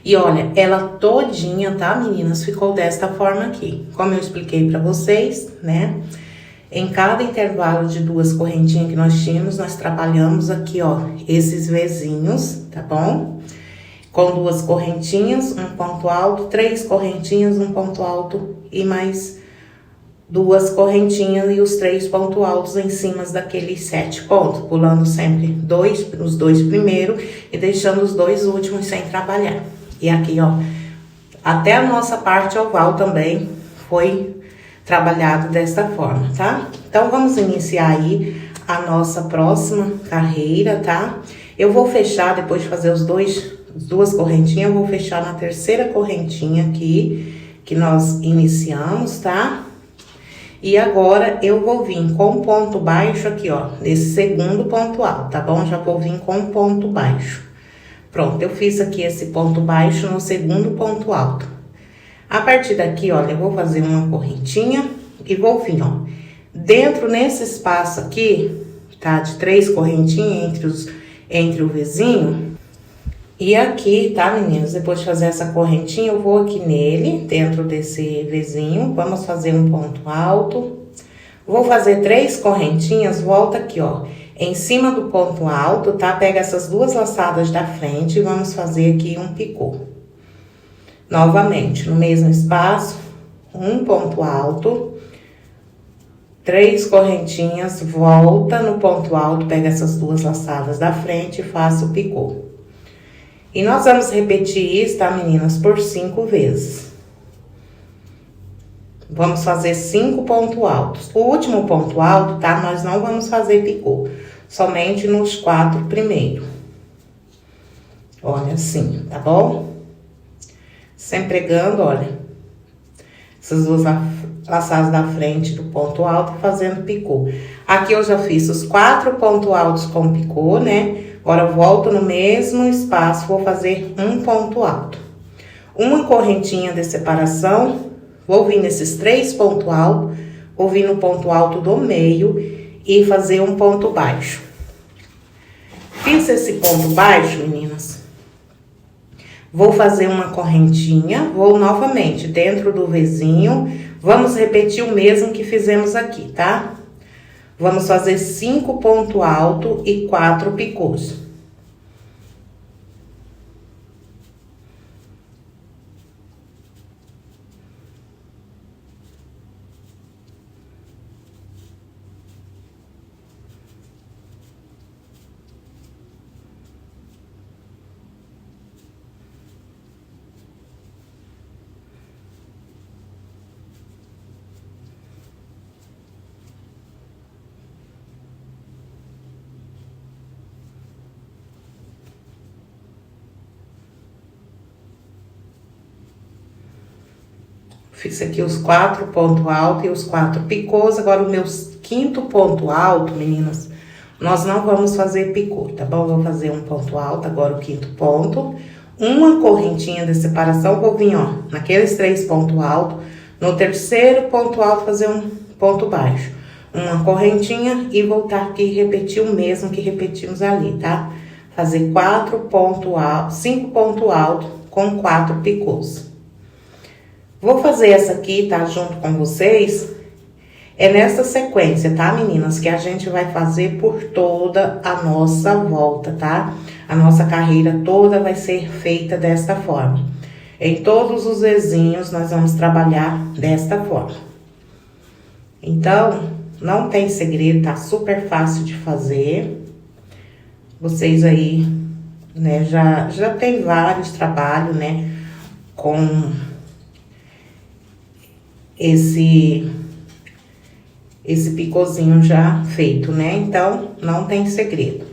E olha, ela todinha, tá, meninas? Ficou desta forma aqui. Como eu expliquei pra vocês, né? Em cada intervalo de 2 correntinhas que nós tínhamos, nós trabalhamos aqui, ó, esses Vzinhos, tá bom? Com 2 correntinhas, um ponto alto, 3 correntinhas, um ponto alto e mais 2 correntinhas e os 3 pontos altos em cima daqueles 7 pontos, pulando sempre os 2 primeiros e deixando os 2 últimos sem trabalhar. E aqui, ó, até a nossa parte oval também foi trabalhado desta forma, tá? Então, vamos iniciar aí a nossa próxima carreira, tá? Eu vou fechar, depois de fazer as 2 correntinhas, eu vou fechar na terceira correntinha aqui, que nós iniciamos, tá? E agora, eu vou vir com ponto baixo aqui, ó, nesse segundo ponto alto, tá bom? Já vou vir com ponto baixo. Pronto, eu fiz aqui esse ponto baixo no segundo ponto alto. A partir daqui, olha, eu vou fazer uma correntinha e vou vir, ó, dentro nesse espaço aqui, tá? De 3 correntinhas entre o Vzinho. E aqui, tá, meninas? Depois de fazer essa correntinha, eu vou aqui nele, dentro desse Vzinho. Vamos fazer um ponto alto. Vou fazer 3 correntinhas, volta aqui, ó. Em cima do ponto alto, tá? Pega essas 2 laçadas da frente e vamos fazer aqui um picô. Novamente, no mesmo espaço, um ponto alto. 3 correntinhas, volta no ponto alto, pega essas 2 laçadas da frente e faça o picô. E nós vamos repetir isso, tá, meninas? Por 5 vezes. Vamos fazer 5 pontos altos. O último ponto alto, tá? Nós não vamos fazer picô. Somente nos 4 primeiros. Olha assim, tá bom? Sempre pegando, olha. Essas 2 laçadas da frente do ponto alto e fazendo picô. Aqui eu já fiz os 4 pontos altos com picô, né? Agora, eu volto no mesmo espaço, vou fazer um ponto alto. Uma correntinha de separação, vou vir nesses 3 pontos altos, vou vir no ponto alto do meio e fazer um ponto baixo. Fiz esse ponto baixo, meninas. Vou fazer uma correntinha, vou novamente dentro do Vzinho, vamos repetir o mesmo que fizemos aqui, tá? Vamos fazer 5 pontos altos e 4 picôs. Fiz aqui os 4 pontos altos e os 4 picôs. Agora, o meu 5º ponto alto, meninas, nós não vamos fazer picô, tá bom? Vou fazer um ponto alto, agora o 5º ponto. Uma correntinha de separação, vou vir, ó, naqueles 3 pontos altos. No 3º ponto alto, fazer um ponto baixo. Uma correntinha e voltar aqui e repetir o mesmo que repetimos ali, tá? Fazer 4 pontos altos, 5 pontos altos com 4 picôs. Vou fazer essa aqui, tá? Junto com vocês. É nessa sequência, tá, meninas? Que a gente vai fazer por toda a nossa volta, tá? A nossa carreira toda vai ser feita desta forma. Em todos os vizinhos, nós vamos trabalhar desta forma. Então, não tem segredo, tá super fácil de fazer. Vocês aí, né, já tem vários trabalhos, né, com esse picôzinho já feito, né? Então, não tem segredo.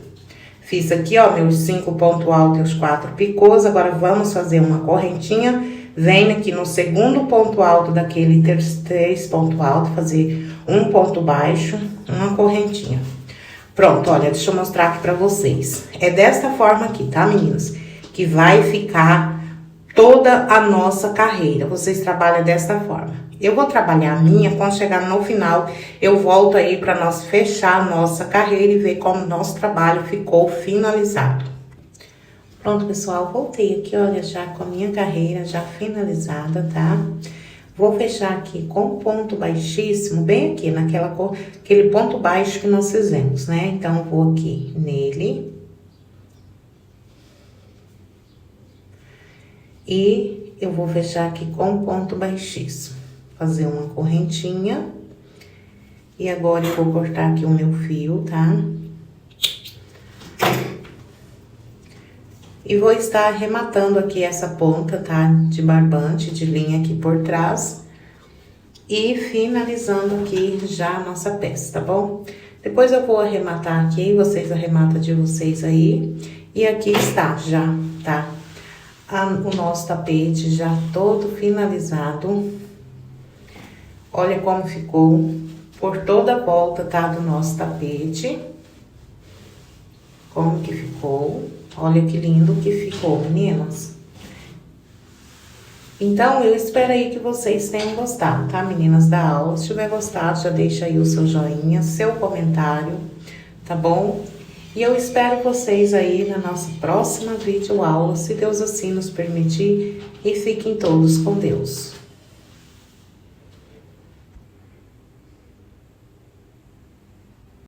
Fiz aqui, ó, meus 5 pontos altos e os 4 picôs. Agora, vamos fazer uma correntinha. Vem aqui no 2º ponto alto daquele 3 ponto alto, fazer um ponto baixo, uma correntinha. Pronto, olha, deixa eu mostrar aqui pra vocês. É desta forma aqui, tá, meninas? Que vai ficar toda a nossa carreira. Vocês trabalham desta forma. Eu vou trabalhar a minha, quando chegar no final, eu volto aí pra nós fechar a nossa carreira e ver como o nosso trabalho ficou finalizado. Pronto, pessoal, voltei aqui, olha, já com a minha carreira já finalizada, tá? Vou fechar aqui com ponto baixíssimo, bem aqui, aquele ponto baixo que nós fizemos, né? Então, eu vou aqui nele. E eu vou fechar aqui com ponto baixíssimo. Fazer uma correntinha. E agora, eu vou cortar aqui o meu fio, tá? E vou estar arrematando aqui essa ponta, tá? De barbante, de linha aqui por trás. E finalizando aqui já a nossa peça, tá bom? Depois eu vou arrematar aqui, vocês arrematam de vocês aí. E aqui está já, tá? O nosso tapete já todo finalizado. Olha como ficou por toda a volta, tá? Do nosso tapete. Como que ficou. Olha que lindo que ficou, meninas. Então, eu espero aí que vocês tenham gostado, tá, meninas, da aula. Se tiver gostado, já deixa aí o seu joinha, seu comentário, tá bom? E eu espero vocês aí na nossa próxima videoaula, se Deus assim nos permitir. E fiquem todos com Deus.